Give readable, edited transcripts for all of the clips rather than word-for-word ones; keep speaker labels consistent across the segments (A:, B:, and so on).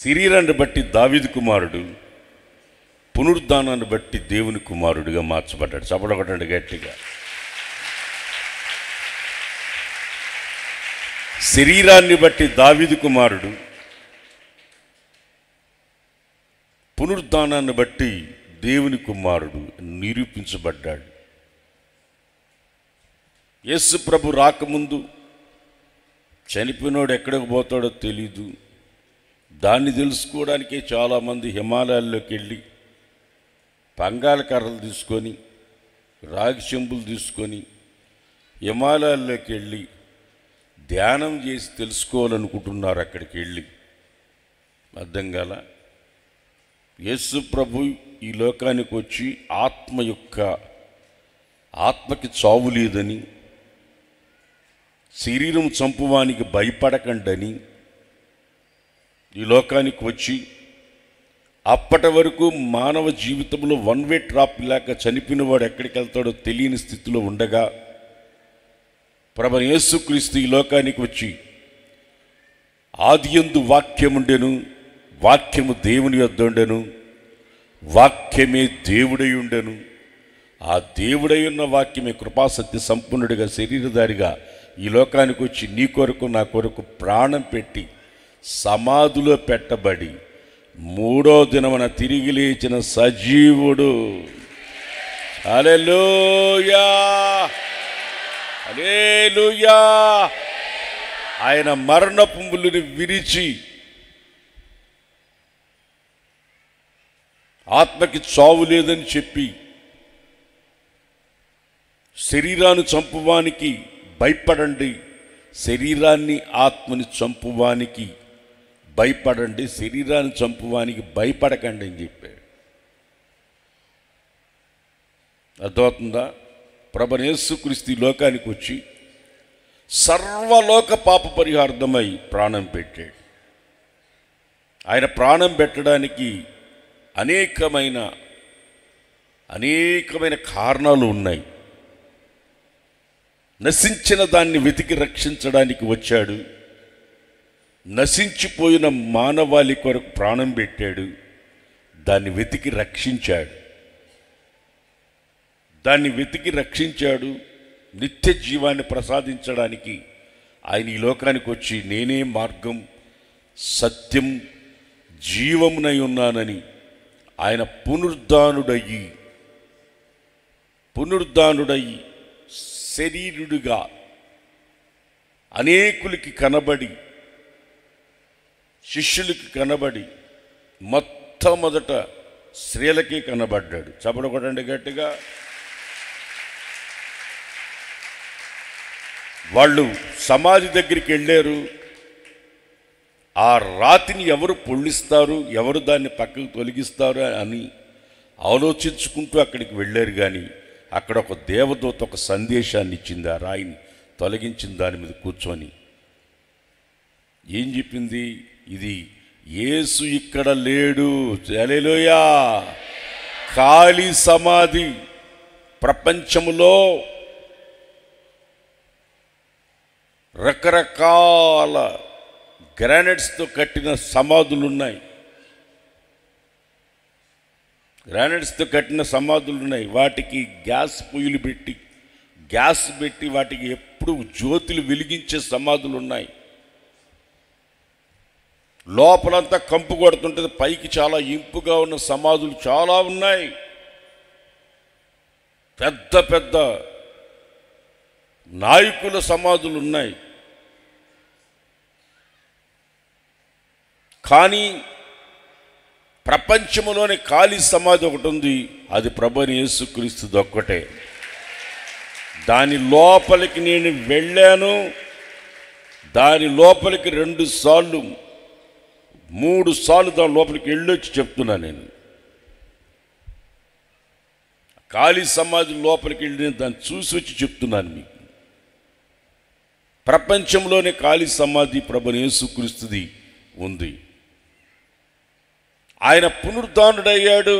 A: శరీరాన్ని బట్టి దావీదు కుమారుడు, పునరుద్ధానాన్ని బట్టి దేవుని కుమారుడిగా మార్చబడ్డాడు. చెప్పడొకటండి గట్టిగా. శరీరాన్ని బట్టి దావీదు కుమారుడు, పునరుద్ధానాన్ని బట్టి దేవుని కుమారుడు నిరూపించబడ్డాడు. యేసు ప్రభు రాకముందు చనిపోయినోడు ఎక్కడికి పోతాడో తెలీదు. దాన్ని తెలుసుకోవడానికే చాలామంది హిమాలయాల్లోకి వెళ్ళి పంగాల కర్రలు తీసుకొని, రాగి చెంబులు తీసుకొని హిమాలయాల్లోకి వెళ్ళి ధ్యానం చేసి తెలుసుకోవాలనుకుంటున్నారు. అక్కడికి వెళ్ళి అర్థం కాల. యేసు ప్రభు ఈ లోకానికి వచ్చి ఆత్మకి చావు లేదని, శరీరం చంపువానికి భయపడకండని ఈ లోకానికి వచ్చి అప్పటి వరకు మానవ జీవితంలో వన్ వే ట్రాప్ లేక చనిపోయిన వాడు ఎక్కడికి వెళ్తాడో తెలియని స్థితిలో ఉండగా ప్రభు యేసుక్రీస్తు ఈ లోకానికి వచ్చి ఆదియందు వాక్యముండెను, వాక్యము దేవుని యొద్ద ఉండెను, వాక్యమే దేవుడై ఉండెను, ఆ దేవుడై ఉన్న వాక్యమే కృపాసత్య సంపన్నుడిగా శరీరధారిగా ఈ లోకానికి వచ్చి నీ కొరకు నా కొరకు ప్రాణం పెట్టి సమాధిలో పెట్టబడి మూడో దినమున తిరిగి లేచిన సజీవుడు. హల్లెలూయా, హల్లెలూయా. ఆయన మరణపు ముళ్ళుని విరిచి ఆత్మకి చావు లేదని చెప్పి శరీరాన్ని చంపువానికి భయపడండి, శరీరాన్ని ఆత్మని చంపువానికి భయపడండి, శరీరాన్ని చంపువానికి భయపడకండి అని చెప్పాడు. అర్థమవుతుందా? ప్రభు యేసుక్రీస్తు లోకానికి వచ్చి సర్వలోక పాప పరిహార్థమై ప్రాణం పెట్టాడు. ఆయన ప్రాణం పెట్టడానికి అనేకమైన కారణాలు ఉన్నాయి. నశించిన దాన్ని వెతికి రక్షించడానికి వచ్చాడు. నశించిపోయిన మానవాళి కొరకు ప్రాణం పెట్టాడు. దాన్ని వెతికి రక్షించాడు. నిత్య జీవాన్ని ప్రసాదించడానికి ఆయన ఈ లోకానికి వచ్చి నేనే మార్గం, సత్యం, జీవమునై ఉన్నానని ఆయన పునరుద్ధానుడయి శరీరుడిగా అనేకులకి కనబడి, శిష్యులకి కనబడి, మొట్టమొదట స్త్రీలకి కనబడ్డాడు. చెప్పడకొడండి గట్టిగా. వాళ్ళు సమాధి దగ్గరికి వెళ్ళారు. ఆ రాతిని ఎవరు పొళ్ళిస్తారు, ఎవరు దాన్ని పక్కకు తొలగిస్తారు అని ఆలోచించుకుంటూ అక్కడికి వెళ్ళారు. కానీ అక్కడ ఒక దేవదూత ఒక సందేశాన్ని ఇచ్చింది. ఆ రాయిని తొలగించిన దాని మీద కూర్చొని ఏం చెప్పింది? ఇది యేసు ఇక్కడ లేడు. హల్లెలూయా. ఖాళీ సమాధి. ప్రపంచములో రకరకాల గ్రానైట్స్తో కట్టిన సమాధులు ఉన్నాయి. వాటికి గ్యాస్ పొయ్యిలు పెట్టి వాటికి ఎప్పుడు జ్యోతులు వెలిగించే సమాధులు ఉన్నాయి. లోపలంతా కంపు కొడుతుంటుంది, పైకి చాలా ఇంపుగా ఉన్న సమాధులు చాలా ఉన్నాయి. పెద్ద పెద్ద నాయకుల సమాధులు ఉన్నాయి. కానీ ప్రపంచంలోని ఖాళీ సమాధి ఒకటి ఉంది. అది ప్రభువైన యేసుక్రీస్తుది ఒక్కటే. దాని లోపలికి నేను వెళ్ళాను. దాని లోపలికి 2 సార్లు 3 సార్లు దాని లోపలికి వెళ్ళొచ్చి చెప్తున్నాను. నేను ఖాళీ సమాధి లోపలికి వెళ్ళి దాన్ని చూసి వచ్చి చెప్తున్నాను మీకు. ప్రపంచంలోనే ఖాళీ సమాధి ప్రభువైన యేసుక్రీస్తుది ఉంది. ఆయన పునరుద్ధానుడయ్యాడు,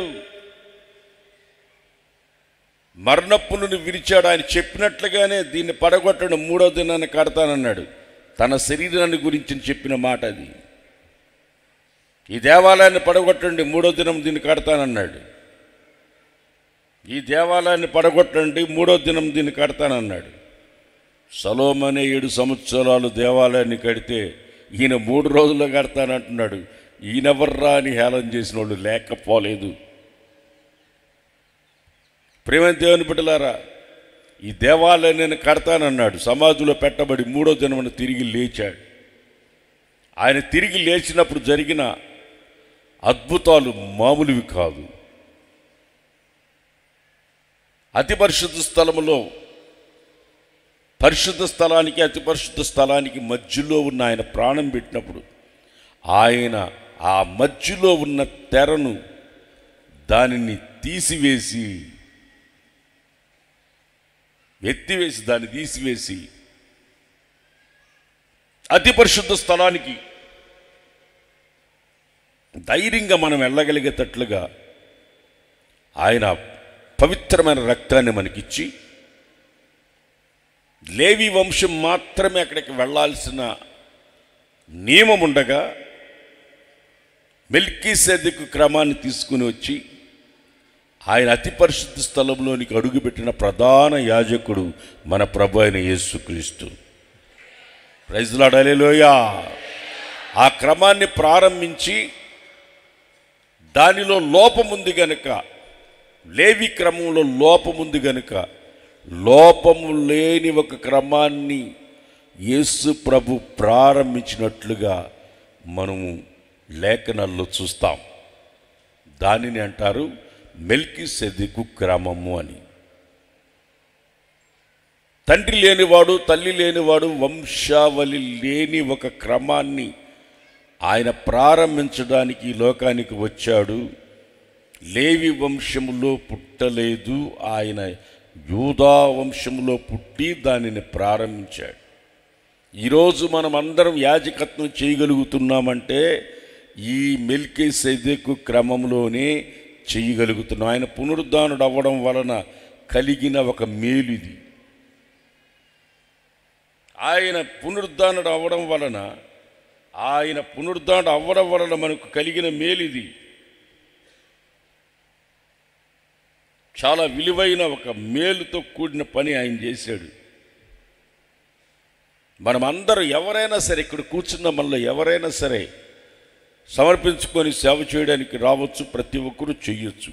A: మరణపును విరిచాడు. ఆయన చెప్పినట్లుగానే దీన్ని పడగొట్టడం 3వ దినాన్ని కడతానన్నాడు. తన శరీరాన్ని గురించి చెప్పిన మాట అది. ఈ దేవాలయాన్ని పడగొట్టండి, 3వ దినం దీన్ని కడతానన్నాడు. ఈ దేవాలయాన్ని పడగొట్టండి, 3వ దినం దీన్ని కడతానన్నాడు. సొలొమోనే 7 సంవత్సరాలు దేవాలయాన్ని కడితే ఈయన 3 రోజుల్లో కడతానంటున్నాడు. ఈయనెవర్రా అని హేళన చేసిన వాళ్ళు లేకపోలేదు. ప్రేమ దేవుని బిడ్డలారా, ఈ దేవాలయాన్ని నేను కడతానన్నాడు. సమాధిలో పెట్టబడి 3వ దినమున తిరిగి లేచాడు. ఆయన తిరిగి లేచినప్పుడు జరిగిన అద్భుతాలు మామూలువి కాదు. అతి పరిశుద్ధ స్థలములో, పరిశుద్ధ స్థలానికి అతి పరిశుద్ధ స్థలానికి మధ్యలో ఉన్న ఆయన ప్రాణం పెట్టినప్పుడు ఆయన ఆ మధ్యలో ఉన్న తెరను దానిని తీసివేసి, ఎత్తివేసి, దాన్ని తీసివేసి అతి పరిశుద్ధ స్థలానికి ధైర్యంగా మనం వెళ్ళగలిగేటట్లుగా ఆయన పవిత్రమైన రక్తాన్ని మనకిచ్చి, లేవి వంశం మాత్రమే అక్కడికి వెళ్ళాల్సిన నియమం ఉండగా మెల్కీసెదెకు క్రమాన్ని తీసుకుని వచ్చి ఆయన అతి పరిశుద్ధ స్థలంలోనికి అడుగుపెట్టిన ప్రధాన యాజకుడు మన ప్రభు అయిన యేసుక్రీస్తు. ప్రైజ్ లార్డ్, హల్లెలూయా. ఆ క్రమాన్ని ప్రారంభించి దానిలో లోపముంది గనుక, లేవి క్రమంలో లోపముంది గనుక, లోపము లేని ఒక క్రమాన్ని యేసు ప్రభు ప్రారంభించినట్లుగా మనము లేఖనాల్లో చూస్తాం. దానిని అంటారు మెల్కీసెదెకు క్రమము అని. తండ్రి లేనివాడు, తల్లి లేనివాడు, వంశావళి లేని ఒక క్రమాన్ని ఆయన ప్రారంభించడానికి ఈ లోకానికి వచ్చాడు. లేవి వంశములో పుట్టలేదు, ఆయన యూదా వంశములో పుట్టి దానిని ప్రారంభించాడు. ఈరోజు మనం అందరం యాజకత్వం చేయగలుగుతున్నామంటే ఈ మెల్కీసెదెకు క్రమంలోనే చేయగలుగుతున్నాం. ఆయన పునరుద్ధానుడు అవ్వడం వలన కలిగిన ఒక మేలు ఇది. ఆయన పునరుద్ధానుడు అవ్వడం వలన మనకు కలిగిన మేలు ఇది. చాలా విలువైన ఒక మేలుతో కూడిన పని ఆయన చేశాడు. మనమందరం ఎవరైనా సరే, ఇక్కడ కూర్చున్న మనలో ఎవరైనా సరే సమర్పించుకొని సేవ చేయడానికి రావచ్చు. ప్రతి ఒక్కరూ చెయ్యొచ్చు.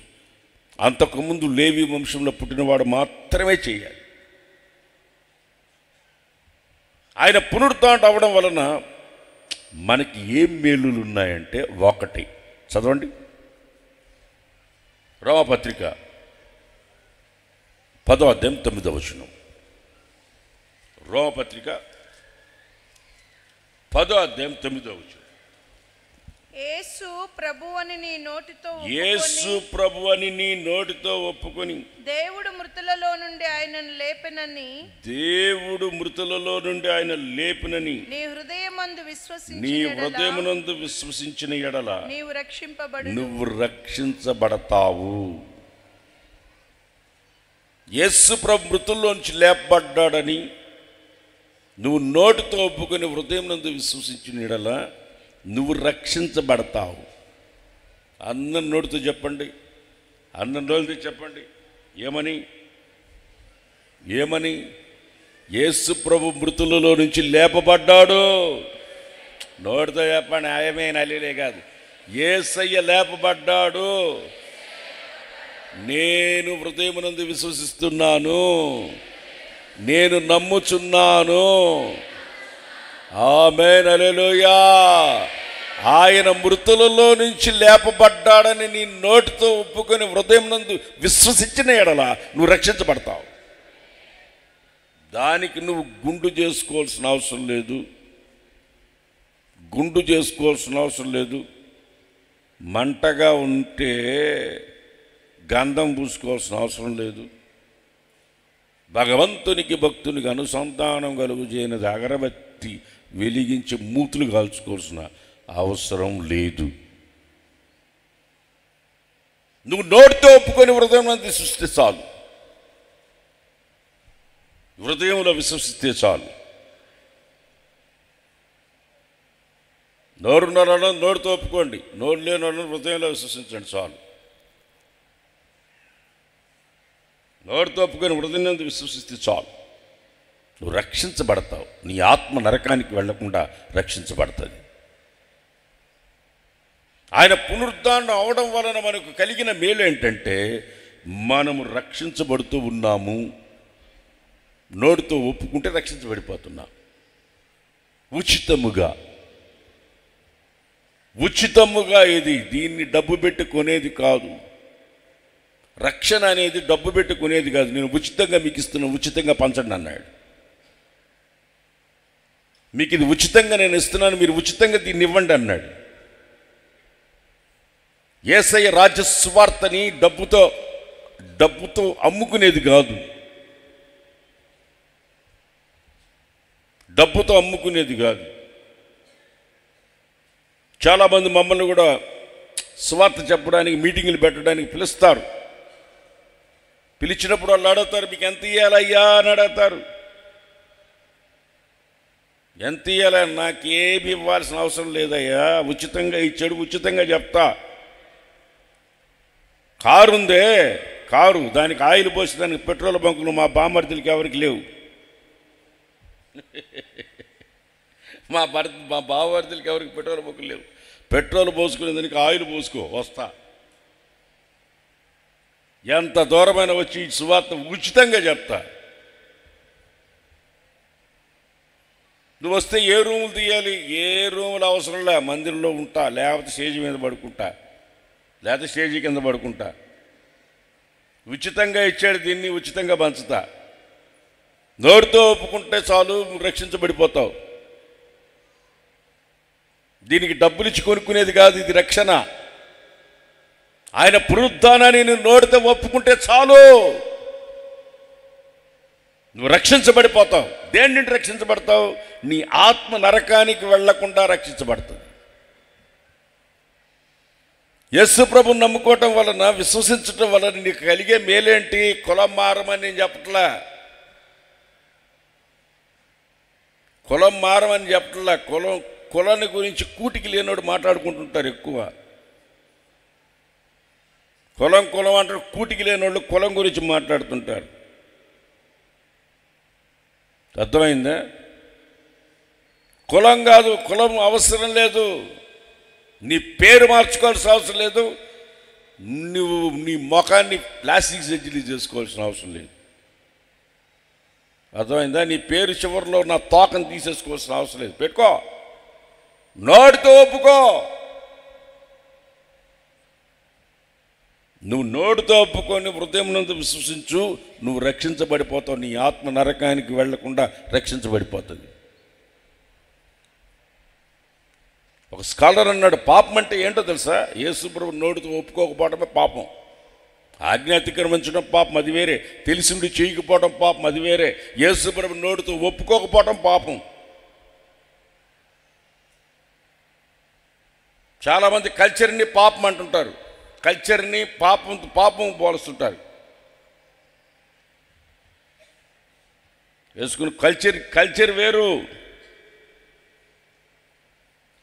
A: అంతకుముందు లేవి వంశంలో పుట్టినవాడు మాత్రమే చేయాలి. ఆయన పునరుద్ధానుడు అవ్వడం వలన మనకి ఏం మేలులు ఉన్నాయంటే, ఒకటి చదవండి, రోమాపత్రిక 10వ అధ్యాయం 9వ వచనం. రోమాపత్రిక 10వ అధ్యాయం 9వ వచనం.
B: యేసు ప్రభువని నీ నోటితో ఒప్పుకొని దేవుడు మృతులలో నుండి ఆయన లేపినని నీ హృదయమందు విశ్వసించిన ఎడల నువ్వు రక్షించబడతావు. యేసు ప్రభు మృతుల్లోంచి లేపబడ్డాడని నువ్వు నోటితో ఒప్పుకొని హృదయమందు విశ్వసించిన ఎడల నువ్వు రక్షించబడతావు. అందరి నోటితో చెప్పండి, అందరి నోటితో చెప్పండి. ఏమని? యేసు ప్రభు మృతులలో నుంచి లేపబడ్డాడు. నోటితో చెప్పండి, ఆయమే నలిలే కాదు. యేసయ్య లేపబడ్డాడు. నేను హృదయమునందు విశ్వసిస్తున్నాను, నేను నమ్ముచున్నాను. ఆమేన్, హల్లెలూయా. ఆయన మృతులలో నుంచి లేపబడ్డాడని నీ నోటితో ఒప్పుకొని హృదయం నందు విశ్వసించిన ఎడల నువ్వు రక్షించబడతావు. దానికి నువ్వు గుండు చేసుకోవాల్సిన అవసరం లేదు. మంటగా ఉంటే గంధం పూసుకోవాల్సిన అవసరం లేదు. భగవంతునికి భక్తునికి అనుసంధానం కలుగు చేయని అగరబత్తి వెలిగించి మూతులు కాల్చుకోవాల్సిన అవసరం లేదు. నువ్వు నోటితో ఒప్పుకొని హృదయంలో విశ్వసిస్తే చాలు. హృదయంలో విశ్వసిస్తే చాలు. నోరున్నారో నోరుతో ఒప్పుకోండి, నోరు లేని హృదయంలో విశ్వసించండి చాలు. నోరుతో ఒప్పుకొని హృదయం విశ్వసిస్తే చాలు, నువ్వు రక్షించబడతావు. నీ ఆత్మ నరకానికి వెళ్లకుండా రక్షించబడుతుంది. ఆయన పునరుద్ధానం అవడం వలన మనకు కలిగిన మేలు ఏంటంటే మనము రక్షించబడుతూ ఉన్నాము. నోటితో ఒప్పుకుంటే రక్షించబడిపోతున్నాం. ఉచితముగా ఇది, దీన్ని డబ్బు పెట్టి కొనేది కాదు. రక్షణ అనేది డబ్బు పెట్టి కొనేది కాదు. నేను ఉచితంగా మీకు ఇస్తున్నాను, ఉచితంగా పంచండి అన్నాడు. మీకు ఇది ఉచితంగా నేను ఇస్తున్నాను, మీరు ఉచితంగా దీన్ని ఇవ్వండి అన్నాడు. యేసయ్య రాజ్య సువార్తని డబ్బుతో అమ్ముకునేది కాదు, డబ్బుతో అమ్ముకునేది కాదు. చాలామంది మమ్మల్ని కూడా సువార్త చెప్పడానికి, మీటింగులు పెట్టడానికి పిలుస్తారు. పిలిచినప్పుడు వాళ్ళు అడుగుతారు, మీకు ఎంత ఇవ్వాలయ్యా అని అడుగుతారు. ఎంత ఇవ్వాలా? నాకేమి ఇవ్వాల్సిన అవసరం లేదయ్యా, ఉచితంగా ఇచ్చాడు, ఉచితంగా చెప్తా. కారు ఉందే, కారు, దానికి ఆయిల్ పోసి దానికి పెట్రోల్ బంకులు మా బామర్దులకి ఎవరికి లేవు. మా బామర్దులకి ఎవరికి పెట్రోల్ బంకులు లేవు. పెట్రోల్ పోసుకునే దానికి ఆయిల్ పోసుకో, వస్తా. ఎంత దూరమైన వచ్చి ఈ సువార్త ఉచితంగా చెప్తా. నువ్వు వస్తే ఏ రూములు తీయాలి? ఏ రూములు అవసరంలే, మందిరంలో ఉంటా, లేకపోతే స్టేజీ మీద పడుకుంటా, లేకపోతే స్టేజీ కింద పడుకుంటా. ఉచితంగా ఇచ్చాడు, దీన్ని ఉచితంగా పంచుతా. నోటితో ఒప్పుకుంటే చాలు, రక్షించబడిపోతావు. దీనికి డబ్బులు ఇచ్చి కొనుక్కునేది కాదు, ఇది రక్షణ. ఆయన పునరుద్ధానాన్ని నువ్వు నోటితో ఒప్పుకుంటే చాలు, నువ్వు రక్షించబడిపోతావు. దేని నుండి రక్షించబడతావు? నీ ఆత్మ నరకానికి వెళ్లకుండా రక్షించబడుతుంది. యేసు ప్రభువుని నమ్ముకోవటం వలన, విశ్వసించటం వలన నీకు కలిగే మేలేంటి? కులం మారమని నేను చెప్పట్లా, కులం మారమని చెప్పట్లా. కులాన్ని గురించి కూటికి లేనోడు మాట్లాడుకుంటుంటారు ఎక్కువ. కులం అంటారు, కూటికి లేనోళ్ళు కులం గురించి మాట్లాడుతుంటారు. అర్థమైందా? కులం కాదు, కులం అవసరం లేదు. నీ పేరు మార్చుకోవాల్సిన అవసరం లేదు. నువ్వు నీ ముఖాన్ని ప్లాస్టిక్ సర్జరీ చేసుకోవాల్సిన అవసరం లేదు. అర్థమైందా? నీ పేరు చివరిలో నా తోకను తీసేసుకోవాల్సిన అవసరం లేదు. పెట్టుకో, నోటితో ఒప్పుకో. నువ్వు నోటితో ఒప్పుకొని హృదయం నందు విశ్వసించు, నువ్వు రక్షించబడిపోతావు. నీ ఆత్మ నరకానికి వెళ్లకుండా రక్షించబడిపోతుంది. ఒక స్కాలర్ అన్నాడు, పాపం అంటే ఏంటో తెలుసా? యేసు ప్రభువు నోటితో ఒప్పుకోకపోవడమే పాపం. ఆజ్ఞ అతిక్రమించడం పాపం, అది వేరే. తెలిసిండి చేయకపోవడం పాపం, అది వేరే. యేసు ప్రభువు నోటితో ఒప్పుకోకపోవడం పాపం. చాలామంది కల్చర్ని పాపం అంటుంటారు, కల్చర్ని పాపం పోలుస్తుంటారు. వేసుకుని కల్చర్ వేరు,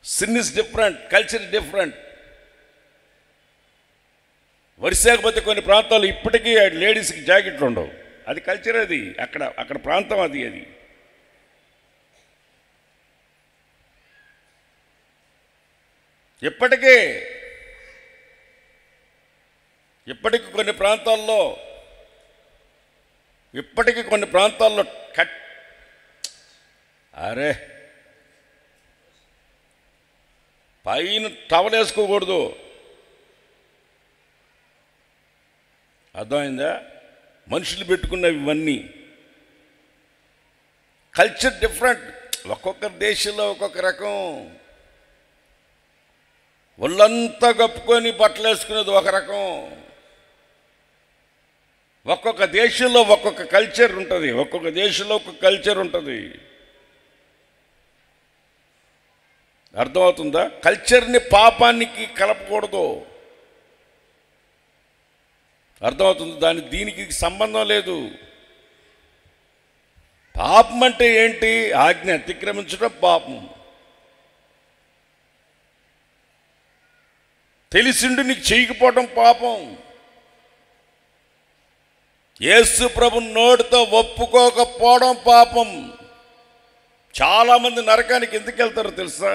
B: sin is different, culture different. వరిసేకపోతే కొన్ని ప్రాంతాలు ఇప్పటికీ లేడీస్కి జాకెట్లు ఉండవు, అది కల్చర్. అది అక్కడ ప్రాంతం అది. ఇప్పటికీ కొన్ని ప్రాంతాల్లో అరే పైన టవల్ వేసుకోకూడదు. అర్థమైందా? మనుషులు పెట్టుకున్నవి ఇవన్నీ. Culture different. ఒక్కొక్క దేశంలో ఒక్కొక్క రకం. ఒళ్ళంతా కప్పుకొని బట్టలు వేసుకునేది ఒక రకం. ఒక్కొక్క దేశంలో ఒక్కొక్క కల్చర్ ఉంటుంది, ఒక్కొక్క దేశంలో ఒక్కొక్క కల్చర్ ఉంటుంది. అర్థమవుతుందా? కల్చర్ని పాపానికి కలపకూడదు. అర్థమవుతుంది? దీనికి సంబంధం లేదు. పాపం అంటే ఏంటి? ఆజ్ఞ అతిక్రమించడం పాపం. తెలిసిండు నీకు చేయకపోవడం పాపం. యేసు ప్రభు నోటితో ఒప్పుకోకపోవడం పాపం. చాలామంది నరకానికి ఎందుకు వెళ్తారో తెలుసా?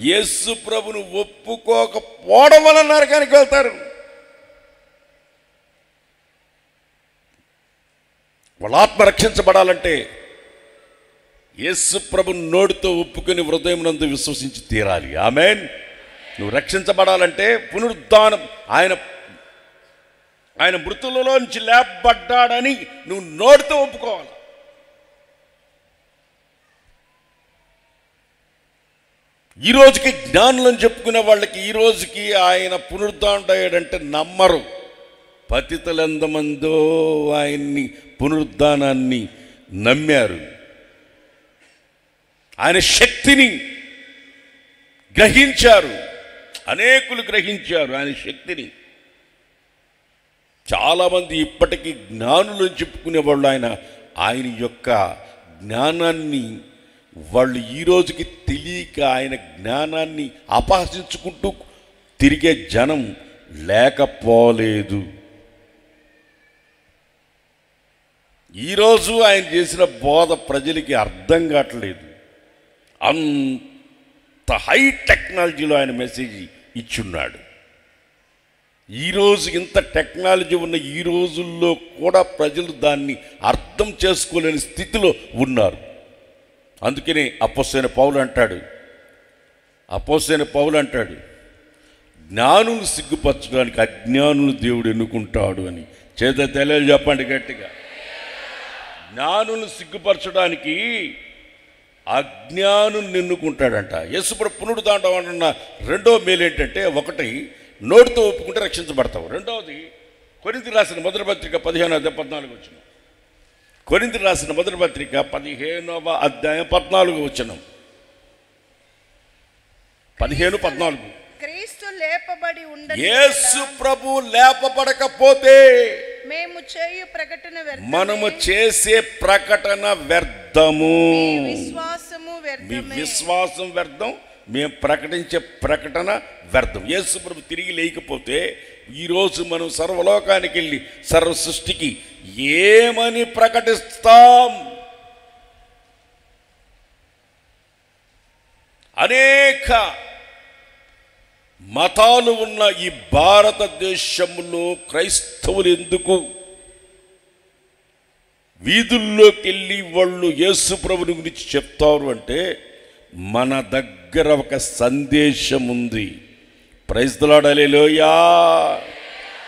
B: యేసు ప్రభును ఒప్పుకోకపోవడం వల్ల నరకానికి వెళ్తారు. వాళ్ళ ఆత్మ రక్షించబడాలంటే యేసు ప్రభు నోటితో ఒప్పుకొని హృదయం నందు విశ్వసించి తీరాలి. ఆమేన్. నువ్వు రక్షించబడాలంటే పునరుద్ధానం, ఆయన మృతులలో నుంచి లేపబడ్డాడని నువ్వు నోటితో ఒప్పుకోవాలి. ఈ రోజుకి జ్ఞానులను చెప్పుకునే వాళ్ళకి ఈ రోజుకి ఆయన పునరుద్ధానుడయ్యాడంటే నమ్మరు. పతితులు ఎంతమందో ఆయన్ని పునరుద్ధానాన్ని నమ్మారు. ఆయన శక్తిని గ్రహించారు. అనేకులు గ్రహించారు ఆయన శక్తిని. చాలామంది ఇప్పటికీ జ్ఞానులు చెప్పుకునే వాళ్ళు ఆయన యొక్క జ్ఞానాన్ని వాళ్ళు ఈ రోజుకి తెలియక ఆయన జ్ఞానాన్ని అపహసించుకుంటూ తిరిగే జనం లేకపోలేదు. ఈరోజు ఆయన చేసిన బోధ ప్రజలకి అర్థం కావట్లేదు. అంత హై టెక్నాలజీలో ఆయన మెసేజ్ ఇచ్చున్నాడు. ఈరోజు ఇంత టెక్నాలజీ ఉన్న ఈ రోజుల్లో కూడా ప్రజలు దాన్ని అర్థం చేసుకోలేని స్థితిలో ఉన్నారు. అందుకనే అపోస్తలుడైన పౌలు అంటాడు జ్ఞానులు సిగ్గుపరచడానికి అజ్ఞానులు దేవుడు ఎన్నుకుంటాడు అని. చేత తెలియదు చెప్పండి గట్టిగా. జ్ఞానులు సిగ్గుపరచడానికి అజ్ఞానులు ఎన్నుకుంటాడంట. యేసుప్రభు పునరుద్ధానం అన్న రెండో మేలు ఏంటంటే, ఒకటి నోటితో ఒప్పుకుంటే రక్షించబడతావు. రెండవది కొరింథీయులకు రాసిన మొదటి పత్రిక 15:14 వచనం. కొరింథీయులకు రాసిన మొదటి పత్రిక 15:14 వచనం. 15:14.
C: క్రీస్తు లేపబడి ఉండని
B: యేసు ప్రభు లేపబడకపోతే మనము చేసే ప్రకటన వ్యర్థము. మీ విశ్వాసం వ్యర్థం, మేము ప్రకటించే ప్రకటన వ్యర్థం. యేసు ప్రభు తిరిగి లేకపోతే ఈరోజు మనం సర్వలోకానికి వెళ్ళి సర్వ సృష్టికి ఏమని ప్రకటిస్తాం? అనేక మతాలు ఉన్న ఈ భారతదేశంలో క్రైస్తవులు ఎందుకు వీధుల్లోకి వెళ్ళి వాళ్ళు యేసు ప్రభుని గురించి చెప్తారు అంటే, మన దగ్గర ఒక సందేశం ఉంది. Praise the lord. Hallelujah,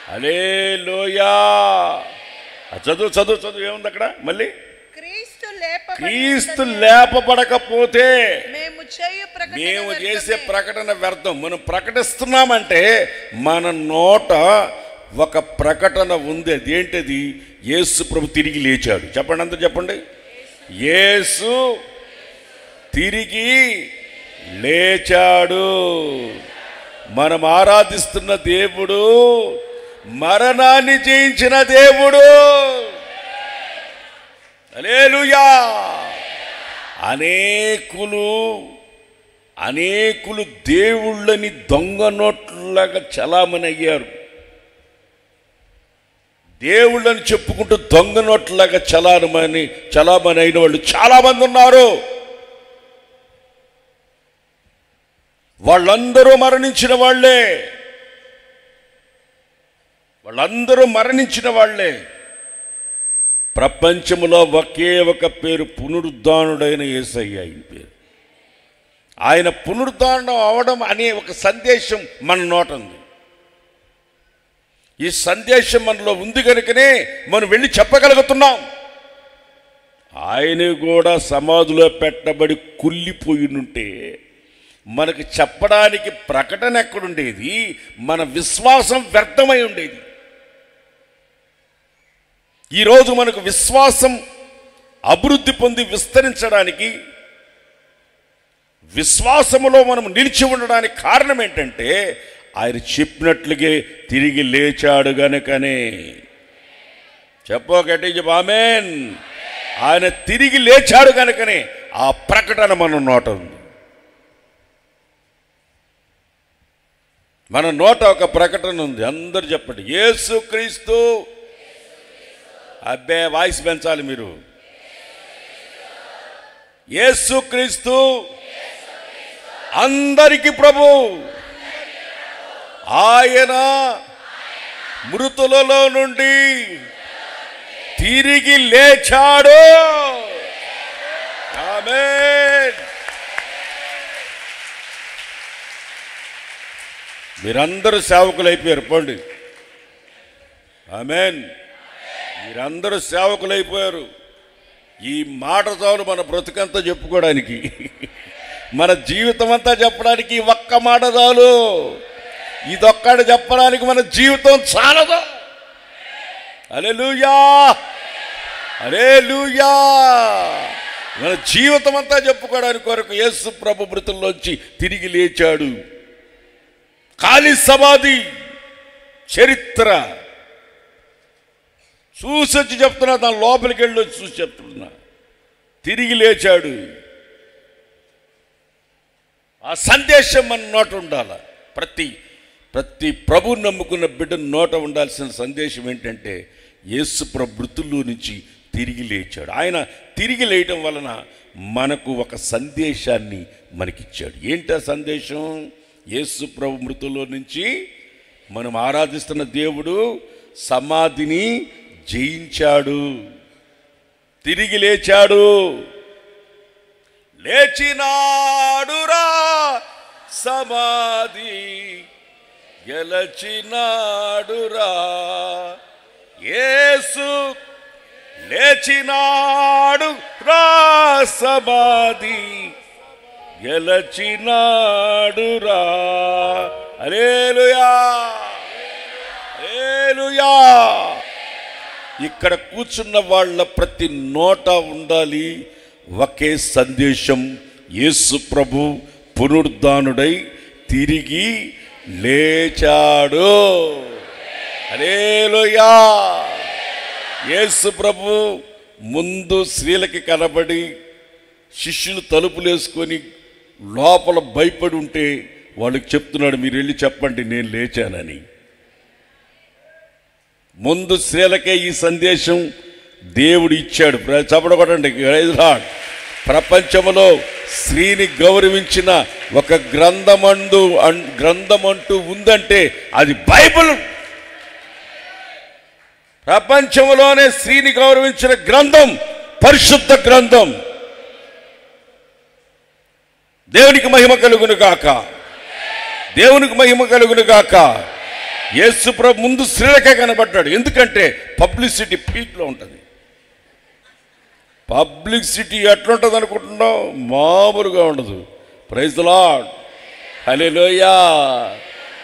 B: hallelujah. చదువు ఏముంది అక్కడ మళ్ళీ? క్రీస్తు లేపబడకపోతే మేము చేసే ప్రకటన వ్యర్థం. మనం ప్రకటిస్తున్నామంటే మన నోట ఒక ప్రకటన ఉంది. అదేంటది? యేసు ప్రభు తిరిగి లేచాడు. చెప్పండి, అంతా చెప్పండి. యేసు తిరిగి లేచాడు. మనం ఆరాధిస్తున్న దేవుడు మరణాన్ని జయించిన దేవుడు. హల్లెలూయా. అనేకులు దేవుళ్ళని దొంగ నోట్లులాగా చలామణి అయ్యారు. దేవుళ్ళని చెప్పుకుంటూ దొంగ నోట్లులాగా చలామణి అయిన వాళ్ళు చాలామంది ఉన్నారు. వాళ్ళందరూ మరణించిన వాళ్ళే. ప్రపంచంలో ఒకే ఒక పేరు, పునరుద్ధానుడైన యేసయ్య. ఆయన పేరు. ఆయన పునరుద్ధానం అవడం అనే ఒక సందేశం మన నోట ఉంది. ఈ సందేశం మనలో ఉంది కనుకనే మనం వెళ్ళి చెప్పగలుగుతున్నాం. ఆయన కూడా సమాధిలో పెట్టబడి కుళ్ళిపోయినుంటే మనకు చెప్పడానికి ప్రకటన ఎక్కడుండేది? మన విశ్వాసం వ్యర్థమై ఉండేది. ఈరోజు మనకు విశ్వాసం అభివృద్ధి పొంది విస్తరించడానికి, విశ్వాసములో మనం నిలిచి ఉండడానికి కారణం ఏంటంటే, ఆయన చెప్పినట్లుగే తిరిగి లేచాడు గనుకనే. చెప్పోకటి చెప్పు ఆమేన్. ఆయన తిరిగి లేచాడు గనుకనే ఆ ప్రకటన మన నోట ఉంది. మన నోట ఒక ప్రకటన ఉంది, అందరు చెప్పండి, యేసుక్రీస్తు. అబ్బే వాయిస్ పెంచాలి మీరు. యేసుక్రీస్తు అందరికి ప్రభు. ఆయన మృతులలో నుండి తిరిగి లేచాడు. ఆమేన్. మీరందరూ సేవకులు అయిపోయారు, పోండి. ఆమేన్. మీరందరూ సేవకులు అయిపోయారు. ఈ మాట చాలు మన బ్రతుకంతా చెప్పుకోవడానికి, మన జీవితం అంతా చెప్పడానికి ఒక్క మాట చాలు. ఇదొక్కటి చెప్పడానికి మన జీవితం చాలదు. హల్లెలూయా, హల్లెలూయా. మన జీవితం అంతా చెప్పుకోవడానికి కొరకు యేసు ప్రభు మృతుల్లోంచి తిరిగి లేచాడు. ఖాళీ సమాధి చరిత్ర చూసొచ్చి చెప్తున్నా, దాని లోపలికి వెళ్ళి వచ్చి చూసి చెప్తున్నా. తిరిగి లేచాడు. ఆ సందేశం మన నోట ఉండాలి. ప్రతి ప్రభు నమ్ముకున్న బిడ్డ నోట ఉండాల్సిన సందేశం ఏంటంటే యేసు ప్రభు మృతుల్లో నుంచి తిరిగి లేచాడు. ఆయన తిరిగి లేయటం వలన మనకు ఒక సందేశాన్ని మనకిచ్చాడు. ఏంటి ఆ సందేశం? యేసు ప్రభు మృతుల్లో నుంచి మనం ఆరాధిస్తున్న దేవుడు సమాధిని జయించాడు, తిరిగి లేచాడు. లేచినాడురా సమాధి గెలచినాడురా. యేసు లేచినాడు రా సమాధి గెలచినాడురా. హల్లెలూయా, హల్లెలూయా. ఇక్కడ కూర్చున్న వాళ్ళ ప్రతి నోట ఉండాలి ఒకే సందేశం, యేసు ప్రభు పునరుద్ధానుడై తిరిగి లేచాడు. హల్లెలూయా. యేసు ప్రభు ముందు స్త్రీలకి కనబడి శిష్యులు తలుపులేసుకొని లోపల భయపడి ఉంటే వాళ్ళకి చెప్తున్నాడు, మీరు వెళ్ళి చెప్పండి నేను లేచానని. ముందు స్త్రీలకే ఈ సందేశం దేవుడు ఇచ్చాడు. చెప్పడగొట్టండి. ప్రపంచంలో స్త్రీని గౌరవించిన ఒక గ్రంథమంటూ ఉందంటే అది బైబిల్. ప్రపంచంలోనే స్త్రీని గౌరవించిన గ్రంథం పరిశుద్ధ గ్రంథం. దేవునికి మహిమ కలుగును గాక, దేవునికి మహిమ కలుగును గాక. యేసు ప్రభు ముందు స్త్రీలకే కనబడ్డాడు. ఎందుకంటే పబ్లిసిటీ పీక్లో ఉంటుంది. పబ్లిసిటీ ఎట్లుంటుంది అనుకుంటున్నావు? మామూలుగా ఉండదు. Praise the lord. Hallelujah,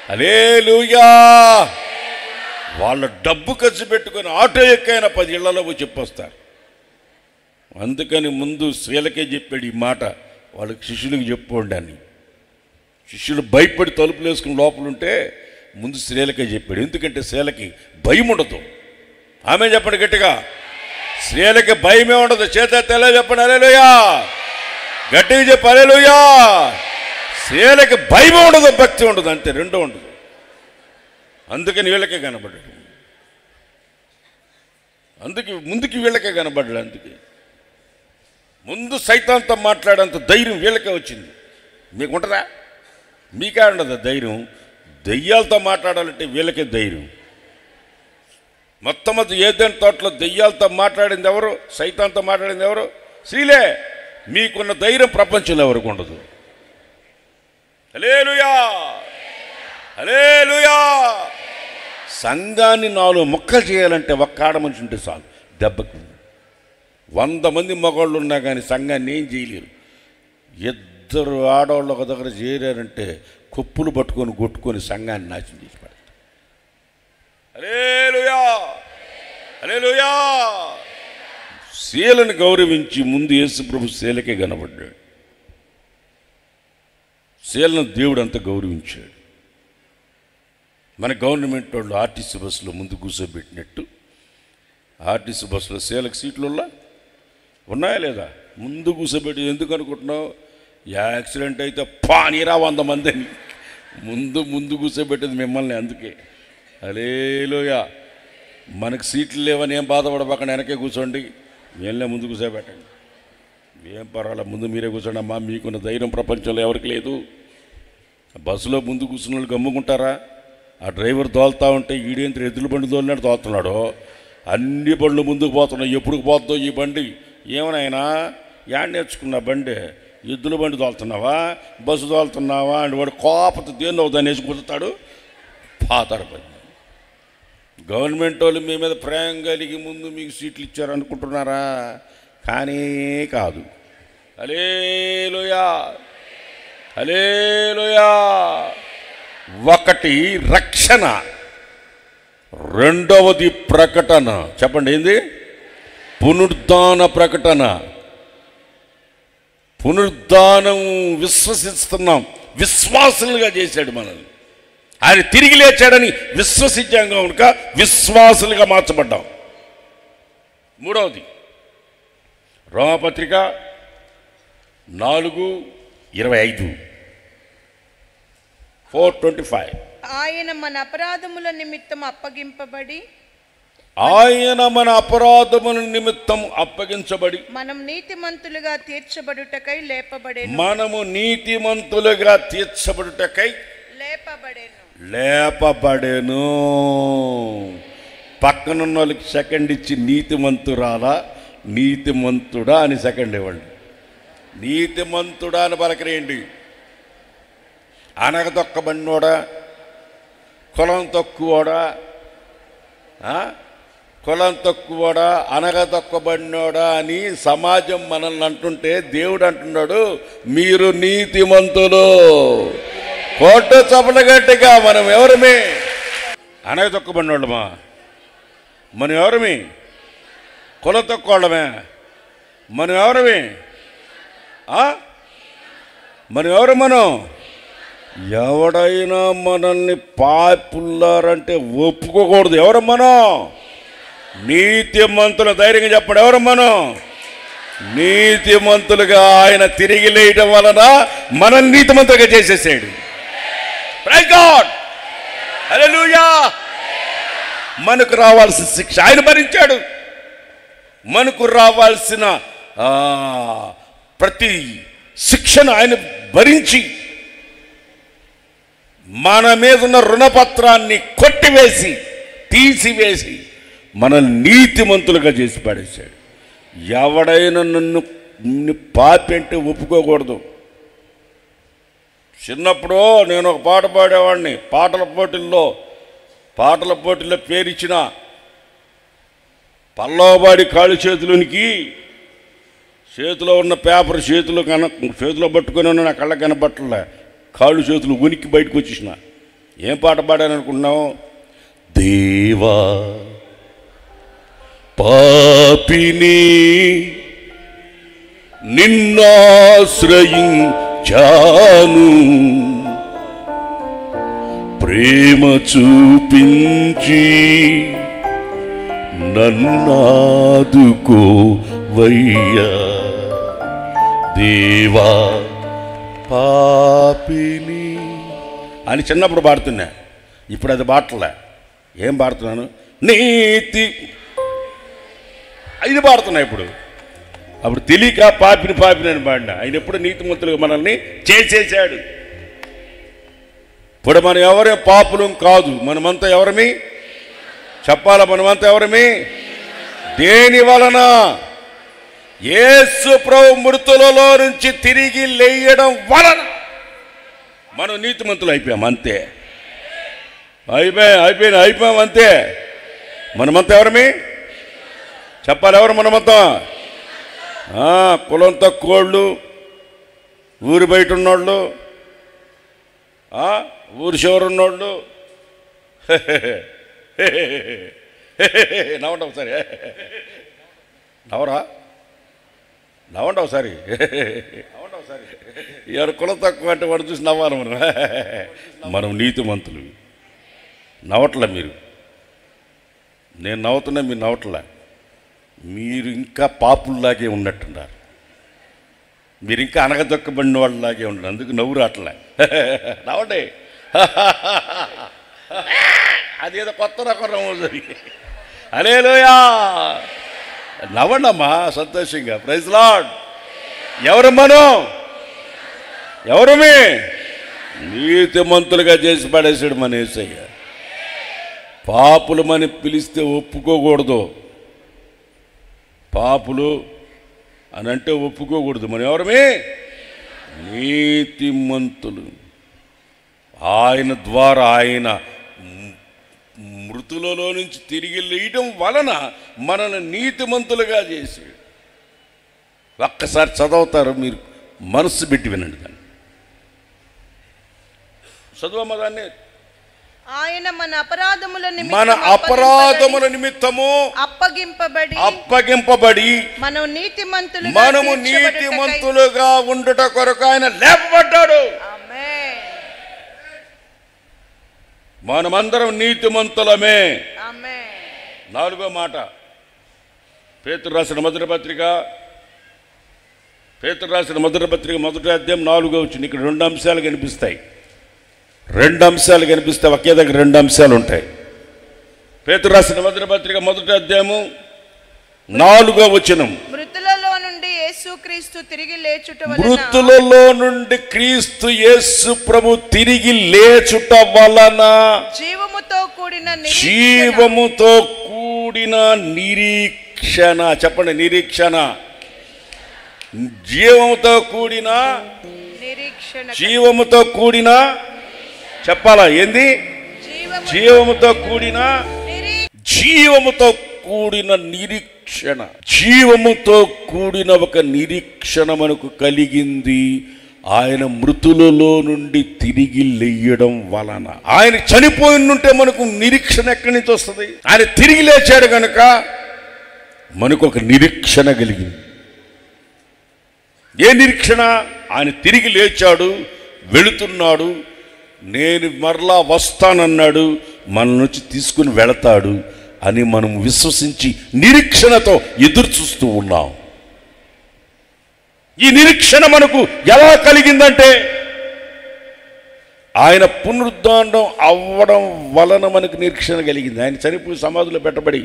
B: hallelujah. వాళ్ళ డబ్బు ఖర్చు పెట్టుకొని ఆటో ఎక్కైనా 10 ఇళ్లలో పోయి చెప్పొస్తారు. అందుకని ముందు స్త్రీలకే చెప్పాడు ఈ మాట, వాళ్ళకి శిష్యులకు చెప్పుకోండి అని. శిష్యులు భయపడి తలుపులు వేసుకుని లోపల ఉంటే ముందు స్త్రీలకే చెప్పాడు. ఎందుకంటే స్త్రీలకి భయం ఉండదు. ఆమె చెప్పండి గట్టిగా, స్త్రీలకి భయమే ఉండదు. చేత తెల్ల చెప్పండి హల్లెలూయా, గట్టిగా చెప్పు హల్లెలూయా. స్త్రీలకి భయం ఉండదు, భక్తి ఉండదు, అంతే, రెండో ఉండదు. అందుకని వీళ్ళకే కనబడ్డాడు. ముందుకి వీళ్ళకే కనబడ్డాడు. అందుకే ముందు సైతాన్తో మాట్లాడేంత ధైర్యం వీళ్ళకే వచ్చింది. మీకు ఉంటుందా? మీకే ఉండదు ధైర్యం. దెయ్యాలతో మాట్లాడాలంటే వీళ్ళకే ధైర్యం. మొట్టమొదటి ఏదైనా తోటలో దెయ్యాలతో మాట్లాడింది ఎవరు? సైతాన్తో మాట్లాడింది ఎవరు? స్త్రీలే. మీకున్న ధైర్యం ప్రపంచంలో ఎవరికి ఉండదు. హల్లెలూయా, హల్లెలూయా. సంఘాన్ని 4 ముక్కలు చేయాలంటే ఒక్క ఆడ మనిషి ఉంటే చాలు. దెబ్బకు 100 మంది మగవాళ్ళు ఉన్నా కానీ సంఘాన్ని ఏం చేయలేరు. 2 ఆడవాళ్ళు ఒక దగ్గర చేరారంటే కొప్పులు పట్టుకొని కొట్టుకొని సంఘాన్ని నాశనం చేసి పడతారు. హల్లెలూయా, హల్లెలూయా. స్త్రీలను గౌరవించి ముందు యేసు ప్రభు స్త్రీలకే కనబడ్డాడు. స్త్రీలను దేవుడు అంతా గౌరవించాడు. మన గవర్నమెంట్ వాళ్ళు ఆర్టీసీ బస్సులో ముందు కూర్చోబెట్టినట్టు ఆర్టీసీ బస్సులో స్త్రీలకు సీట్లు ఉన్నాయా లేదా? ముందు కూర్చోబెట్టి. ఎందుకు అనుకుంటున్నావు? యాక్సిడెంట్ అయితే పానీరా 100 మంది అని ముందు కూర్చోబెట్టేది మిమ్మల్ని. అందుకే హల్లెలూయా. మనకు సీట్లు లేవని ఏం బాధపడబాకండి, వెనకే కూర్చోండి. వీళ్ళే ముందు కూర్చోబెట్టండి, ఏం పర్వాలేదు. ముందు మీరే కూర్చోండి అమ్మా, మీకున్న ధైర్యం ప్రపంచంలో ఎవరికి లేదు. బస్సులో ముందు కూర్చున్న వాళ్ళు గమ్ముకుంటారా? ఆ డ్రైవర్ తోలుతా ఉంటే ఈడేంత ఎద్దుల బండి తోలినాడు తోలుతున్నాడు. అన్ని బండ్లు ముందుకు పోతున్నాయి. ఎప్పుడు పోతుందో ఈ బండి? ఏమనైనా యాడ్ నేర్చుకున్నా బండి? ఎద్దుల బండి తోలుతున్నావా, బస్సు తోలుతున్నావా అని వాడు కోపత దేన్ని అవుతాను వేసి కుదుతాడు, పాతాడు పని. గవర్నమెంట్ వాళ్ళు మీ మీద ప్రేమ కలిగి ముందు మీకు సీట్లు ఇచ్చారనుకుంటున్నారా? కానీ కాదు. హల్లెలూయా, హల్లెలూయా. ఒకటి రక్షణ, రెండవది ప్రకటన. చెప్పండి ఏంది? పునరుద్ధాన ప్రకటన. పునరుద్ధానం విశ్వసిస్తున్నాం, విశ్వాసులుగా చేశాడు మనల్ని. ఆయన తిరిగి లేచాడని విశ్వసించాం కనుక విశ్వాసులుగా మార్చబడ్డాం. మూడవది రోమపత్రిక 4:25, 4:25.
C: ఆయన మన అపరాధముల నిమిత్తం అప్పగింపబడి,
B: ఆయన మన అపరాధముల నిమిత్తం అప్పగించబడి
C: మనం నీతిమంతులుగా తీర్చబడుటకై లేపబడెను.
B: మనము నీతిమంతులుగా తీర్చబడుటకై లేపబడెను. పక్కనున్న వాళ్ళకి సెకండ్ ఇచ్చి నీతిమంతురాలా, నీతిమంతుడా అని సెకండ్ ఇవ్వండి. నీతిమంతుడా అని పలకరేయండి. అనగదొక్కబడినోడా, కులం తక్కువోడా, కులం తక్కువడా, అనగదొక్కబడినోడా అని సమాజం మనల్ని అంటుంటే దేవుడు అంటున్నాడు మీరు నీతిమంతులు. కోట చపల గట్టిగా మనం ఎవరమే? అనగదొక్కబడినోళ్ళమా? మనం ఎవరమే? కుల తక్కువమే? మనం ఎవరమే? మనం ఎవరు? మనం ఎవడైనా మనల్ని పాపుల్లారంటే ఒప్పుకోకూడదు. ఎవరు మనం? నీతిమంతుల. ధైర్యంగా చెప్పండి, ఎవరు మనం? నీతిమంతులుగా ఆయన తిరిగి లేయడం వలన మనల్ని నీతిమంతులుగా చేసేసాడు. ప్రైజ్ గాడ్, హల్లెలూయా. మనకు రావాల్సిన శిక్ష ఆయన భరించాడు. మనకు రావాల్సిన ప్రతి శిక్షను ఆయన భరించి మన మీద ఉన్న రుణపత్రాన్ని కొట్టివేసి తీసివేసి మనల్ని నీతిమంతులుగా చేసి పడేశాడు. ఎవడైనా నన్ను పాపి అంటే ఒప్పుకోకూడదు. చిన్నప్పుడు నేను ఒక పాట పాడేవాడిని. పాటల పోటీల్లో పేరిచ్చిన పల్లవబాడి కాళ్ళు చేతులోనికి చేతిలో ఉన్న పేపర్ చేతిలో పట్టుకొని ఉన్న నా కళ్ళ కనబట్టలే, కాళ్ళు చేతులు ఉనికి బయటకు వచ్చేసిన. ఏం పాట పాడాను అనుకున్నావు? దేవా పాపిని నిన్నాశ్రయించాను, ప్రేమ చూపించి నన్నాదుకోవయ్యా. దేవా పాపిని అని చిన్నప్పుడు పాడుతున్నా. ఇప్పుడు అది పాటలే. ఏం పాడుతున్నాను? నీతి. ఇది పాడుతున్నా ఇప్పుడు. అప్పుడు తెలియక పాపిని అని పాడినా. ఆయన ఎప్పుడు నీతిమంతులుగా మనల్ని చేసేసాడు. ఇప్పుడు మనం ఎవరే పాపులం కాదు. మనమంతా ఎవరమి? చెప్పాలా? మనమంతా ఎవరమి? దేని వలన? యేసు ప్రభు మృతులలో నుంచి తిరిగి లేయడం వలన మనం నీతిమంతులు అయిపోయాం. అంతే. అయిపోయాం అంతే. మనమంతా ఎవరమి? చెప్పాలి, ఎవరు మనమంతా? కులం తక్కువోళ్ళు, ఊరి బయట ఉన్నోళ్ళు, ఊరి చివరు ఉన్నోళ్ళు. నవ్వండి ఒకసారి. నవ్వండి ఒకసారి. ఎవరు కులం తక్కువ అంటే వాడు చూసి నవ్వాలి. మనం నీతిమంతులు. నవ్వట్లే మీరు. నేను నవ్వుతున్నా, మీరు నవ్వట్లే. మీరు ఇంకా పాపుల్లాగే ఉన్నట్టున్నారు. మీరు ఇంకా అనగదొక్కబడిన వాళ్ళలాగే ఉన్నారు. అందుకు నవ్వు రావట్లే. నవ్వండి. అదేదో కొత్త రకం నవ్వుతుంది. హల్లెలూయా. నవ్వండమ్మా సంతోషంగా. Praise lord. ఎవరు మనం? ఎవరమే? నీతిమంతులుగా చేసి పడేసాడు మన యేసయ్య. పాపులు మని పిలిస్తే ఒప్పుకోకూడదు. పాపులు అని అంటే ఒప్పుకోకూడదు. మనం ఎవరమే? నీతిమంతులు. ఆయన ద్వారా ఆయన మృతులలో నుంచి తిరిగి లేయడం వలన మనల్ని నీతిమంతులుగా చేసి. ఒక్కసారి చదువుతారు, మీరు మనస్సు పెట్టి వినండి దాన్ని. చదువమ్మ దాన్ని.
C: ఆయన మన
B: అపరాధముల నిమిత్తము అప్పగింపబడి మనము నీతిమంతులుగా ఉండుట కొరకు ఆయన లేపబడ్డాడు. మనమందరం నీతిమంతులమే. నాలుగో మాట, పేతురు రాసిన మొదటి పత్రిక మొదటి అధ్యాయం 4వ వచనం. ఇక్కడ 2 అంశాలు కనిపిస్తాయి. 2 అంశాలు కనిపిస్తాయి. ఒకే దగ్గర 2 అంశాలు ఉంటాయి. పేతురు రాసిన మొదటి పత్రిక మొదటి అధ్యాయము 4వ వచనం.
C: మృతులలో నుండి క్రీస్తు యేసు ప్రభు తిరిగి లేచుట వలన జీవముతో కూడిన నిరీక్షణ. చెప్పండి, నిరీక్షణ. జీవముతో కూడిన చెప్పాలా? ఏంది? జీవముతో కూడిన నిరీక్షణ. జీవముతో కూడిన ఒక నిరీక్షణ మనకు కలిగింది ఆయన మృతులలో నుండి తిరిగి లేయడం వలన. ఆయన చనిపోయినుంటే మనకు నిరీక్షణ ఎక్కడి నుంచి వస్తుంది? ఆయన తిరిగి లేచాడు కనుక మనకు ఒక నిరీక్షణ కలిగింది. ఏ నిరీక్షణ? ఆయన తిరిగి లేచాడు, వెళుతున్నాడు, నేను మరలా వస్తానన్నాడు, మన నుంచి తీసుకుని వెళతాడు అని మనం విశ్వసించి నిరీక్షణతో ఎదురు చూస్తూ ఉన్నాం. ఈ నిరీక్షణ మనకు ఎలా కలిగిందంటే ఆయన పునరుద్ధానం అవ్వడం వలన మనకు నిరీక్షణ కలిగింది. ఆయన చనిపోయి సమాధిలో పెట్టబడి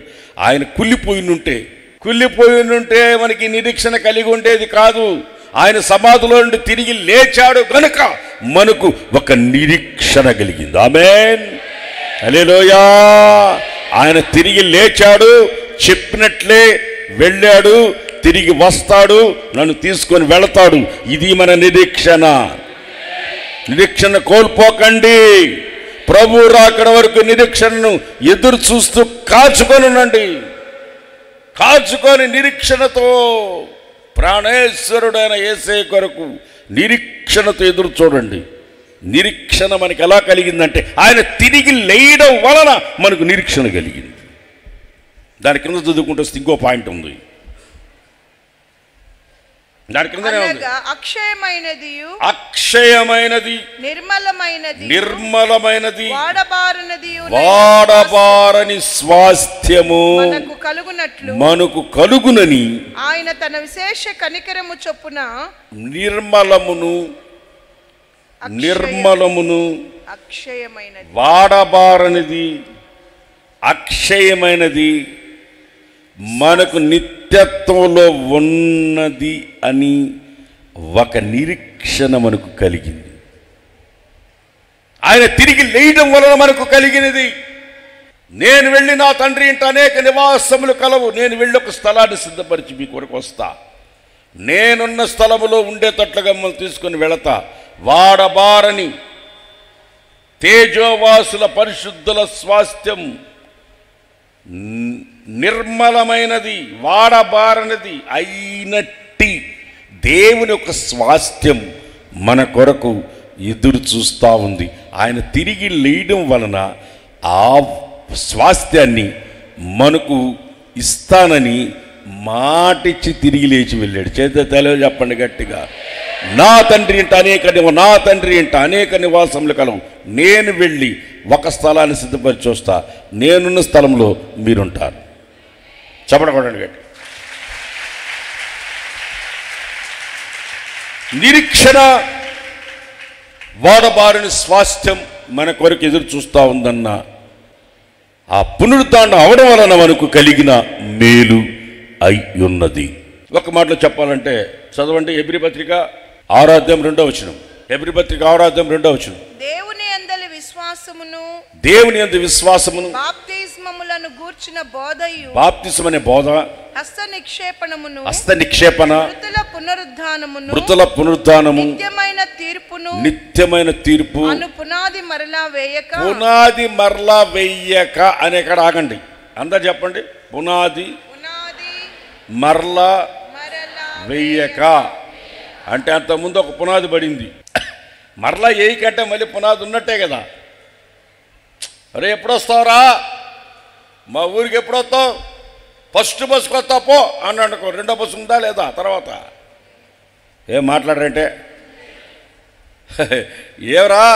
C: ఆయన కుళ్ళిపోయి ఉంటే మనకి నిరీక్షణ కలిగి ఉండేది కాదు. ఆయన సమాధిలో నుండి తిరిగి లేచాడు కనుక మనకు ఒక నిరీక్షణ కలిగింది. ఆమేన్, హల్లెలూయా. ఆయన తిరిగి లేచాడు, చెప్పినట్లే వెళ్ళాడు, తిరిగి వస్తాడు, నన్ను తీసుకొని వెళతాడు. ఇది మన నిరీక్షణ. నిరీక్షణ కోల్పోకండి. ప్రభు రాకడ వరకు నిరీక్షణను ఎదురు చూస్తూ కాచుకొనుండండి. కాచుకొని నిరీక్షణతో ప్రాణేశ్వరుడైన యేసయ్య కొరకు నిరీక్షణతో ఎదురు చూడండి. నిరీక్షణ మనకి ఎలా కలిగిందంటే ఆయన తిరిగి లేయడం వలన మనకు నిరీక్షణ కలిగింది. దాని కింద చదువుకుంటే ఇంకో పాయింట్ ఉంది. దాని కిందనే ఉంది, అక్షయమైనది, నిర్మలమైనది, వాడబారని స్వాస్థ్యము మనకు కలుగునని ఆయన తన విశేష కనికరము చొప్పున నిర్మలమును
B: వాడబారనిది, అక్షయమైనది, మనకు నిత్యత్వంలో ఉన్నది అని ఒక నిరీక్షణ మనకు కలిగింది. ఆయన తిరిగి లేయడం వలన మనకు కలిగినది. నేను వెళ్ళి నా తండ్రి ఇంట అనేక నివాసములు కలవు, నేను వెళ్ళి ఒక స్థలాన్ని సిద్ధపరిచి మీ కొరకు వస్తా, నేనున్న స్థలములో ఉండేటట్లుగా మనం తీసుకొని వెళతా. వాడబారని తేజోవాసుల పరిశుద్ధుల స్వాస్థ్యం, నిర్మలమైనది, వాడబారనిది అయినట్టి దేవుని యొక్క స్వాస్థ్యం మన కొరకు ఎదురు చూస్తూ ఉంది. ఆయన తిరిగి లేయడం వలన ఆ స్వాస్థ్యాన్ని మనకు ఇస్తానని మాటిచ్చి తిరిగి లేచి వెళ్ళాడు. చేత తెలియ చెప్పండి గట్టిగా. నా తండ్రి ఇంట అనేక నివాసములు కలవు, నేను వెళ్ళి ఒక స్థలాన్ని సిద్ధపరిచి వస్తా, నేనున్న స్థలంలో మీరుంటారు. చెప్పడకూడండి గట్టి. నిరీక్షణ, వాడబారిన స్వాస్థ్యం
C: మన కొరకు ఎదురు చూస్తూ ఉందన్న ఆ పునరుద్ధానం అవడం వలన మనకు కలిగిన మేలు అయి ఉన్నది. ఒక మాటలో చెప్పాలంటే చదవండి, హెబ్రీ పత్రిక 6వ అధ్యాయం 2వ వచనం. హెబ్రీ పత్రిక 6వ అధ్యాయం 2వ వచనం.
D: దేవుని యందలి విశ్వాసమును,
C: దేవుని యందు విశ్వాసమును,
D: బాప్తిస్మములను గూర్చిన బోధయు,
C: బాప్తిసం అనే బోధ,
D: హస్త నిక్షేపణమును,
C: హస్త నిక్షేపణ,
D: మృతుల పునరుద్ధానమును,
C: నిత్యమైన తీర్పు
D: అను పునాది మరలా
C: వేయక అని ఎక్కడ ఆగండి, అందరు చెప్పండి. పునాది మరలా వేయక అంటే అంతకుముందు ఒక పునాది పడింది, మరలా వేయకంటే మళ్ళీ పునాది ఉన్నట్టే కదా. అరే ఎప్పుడు వస్తావురా, మా ఊరికి ఎప్పుడు వస్తావు, ఫస్ట్ బస్సుకు వస్తా పో అని అనుకో, రెండో బస్సు ఉందా లేదా తర్వాత ఏం మాట్లాడరంటే ఏవరా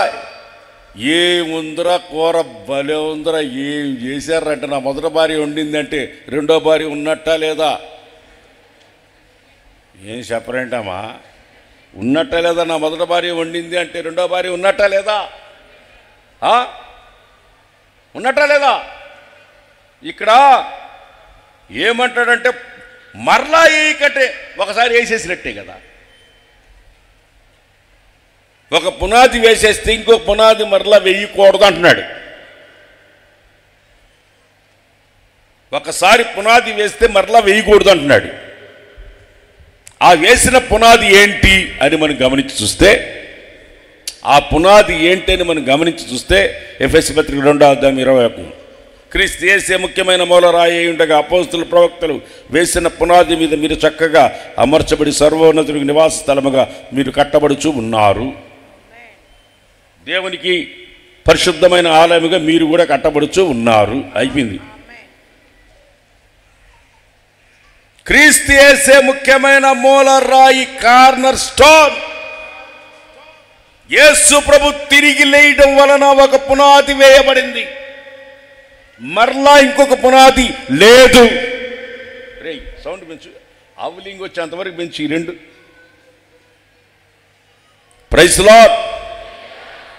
C: ఏముందిరా కూర భలే ఉందిరా, ఏం చేశారంటే నా మొదటి భార్య వండిందంటే రెండో భార్య ఉన్నట్టా లేదా, ఏం చెప్పరేంటమ్మా, ఉన్నట్టా లేదా, నా మొదటి భార్య వండింది అంటే రెండో భార్య ఉన్నట్టా లేదా, ఉన్నట్టా లేదా. ఇక్కడ ఏమంటాడంటే మరలా వేయకటే ఒకసారి వేసేసినట్టే కదా. ఒక పునాది వేసేస్తే ఇంకో పునాది మరలా వేయకూడదు అంటున్నాడు. ఒకసారి పునాది వేస్తే మరలా వేయకూడదు అంటున్నాడు. ఆ వేసిన పునాది ఏంటి అని మనం గమనించి చూస్తే, ఆ పునాది ఏంటి అని మనం గమనించి చూస్తే ఎఫెసీ పత్రిక 2వ అధ్యాయం 21, క్రీస్తు యేసే ముఖ్యమైన మూలరాయి ఉండగా అపోస్తుల ప్రవక్తలు వేసిన పునాది మీద మీరు చక్కగా అమర్చబడి సర్వోన్నతుడికి నివాస స్థలముగా మీరు కట్టబడుచు ఉన్నారు. దేవునికి పరిశుద్ధమైన ఆలయముగా మీరు కూడా కట్టబడుచు ఉన్నారు. అయిపోయింది. క్రీస్తు యేసే ముఖ్యమైన మూలరాయి, కార్నర్ స్టోన్. యేసు ప్రభు తిరిగి లేయడం వలన ఒక పునాది వేయబడింది, మరలా ఇంకొక పునాది లేదు. రే సౌండ్ పెంచు, ఆవులింగ్ వచ్చేంతవరకు పెంచి ఈ రెండు. ప్రైజ్ ది లార్డ్,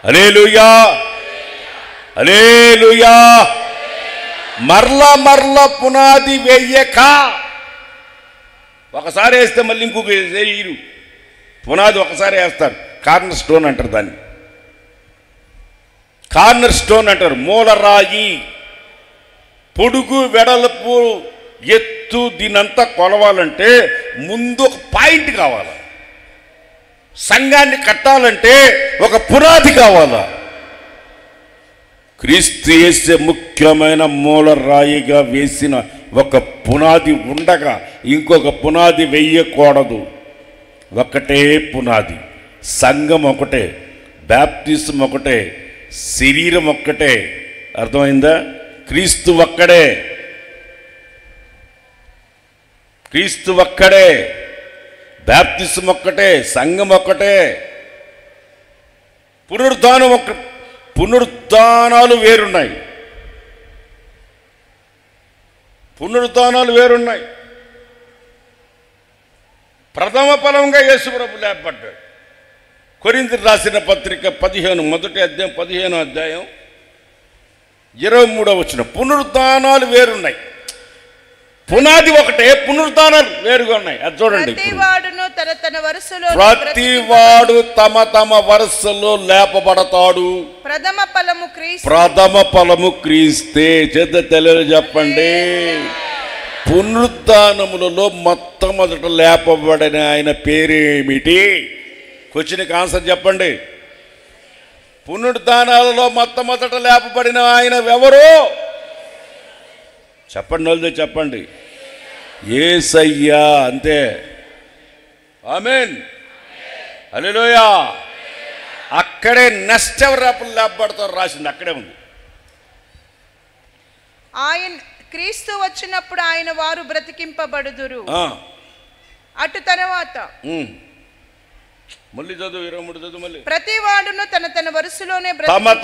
C: హల్లెలూయా హల్లెలూయా. మరలా పునాది వేయక, ఒకసారి వేస్తే మళ్ళీ ఇంకొక వేయరు, పునాది ఒకసారి వేస్తారు. కార్నర్ స్టోన్ అంటారు దాన్ని, కార్నర్ స్టోన్ అంటారు. మూలరాయి, పొడుగు వెడల్పు ఎత్తు దీనంతా కొలవాలంటే ముందు ఒక పాయింట్ కావాలి. సంఘాన్ని కట్టాలంటే ఒక పునాది కావాలా. క్రీస్తు యేసే ముఖ్యమైన మూలరాయిగా వేసిన ఒక పునాది ఉండగా ఇంకొక పునాది వేయకూడదు. ఒకటే పునాది, సంఘం ఒకటే, బాప్తిసం ఒకటే, శరీరం ఒక్కటే. అర్థమైందా? క్రీస్తు ఒక్కడే, క్రీస్తు ఒక్కడే, బాప్తిసం ఒక్కటే, సంఘం ఒక్కటే. పునరుద్ధానాలు వేరున్నాయి, పునరుద్ధానాలు వేరున్నాయి. ప్రథమ ఫలంగా యేసు ప్రభు లేపబడ్డాడు. కొరింథీయులకు రాసిన పత్రిక 15 మొదటి అధ్యాయం 15వ అధ్యాయం 23వ వచనం. పునరుద్ధానాలు వేరున్నాయి, పునాది ఒకటే, పునరుద్ధానాలు వేరుగా ఉన్నాయి. అది చూడండి. ప్రతివాడు తమ తమ వరుసలో లేపబడతాడు. ప్రథమ ఫలము క్రీస్తే. చేత తెలియదు చెప్పండి. పునరుద్ధానములలో మొట్టమొదట లేపబడిన ఆయన పేరేమిటి? క్వశ్చన్కి ఆన్సర్ చెప్పండి. పునరుద్ధానాలలో మొట్టమొదట లేపబడిన ఆయన ఎవరు? చెప్పండి, వాళ్ళు చెప్పండి. యేసయ్యా. అంతే. ఆమేన్, హల్లెలూయా. అక్కడే నెక్స్ట్ ఎవరు లేపబడతారు రాసింది, అక్కడే ఉంది.
D: ఆయన క్రీస్తు వచ్చినప్పుడు ఆయన వారు బ్రతికింపబడుదురు. అటు తర్వాత
C: మళ్ళీ చదువు 23 చదువు. మళ్ళీ
D: ప్రతివాడును తన తన వరుసలోనే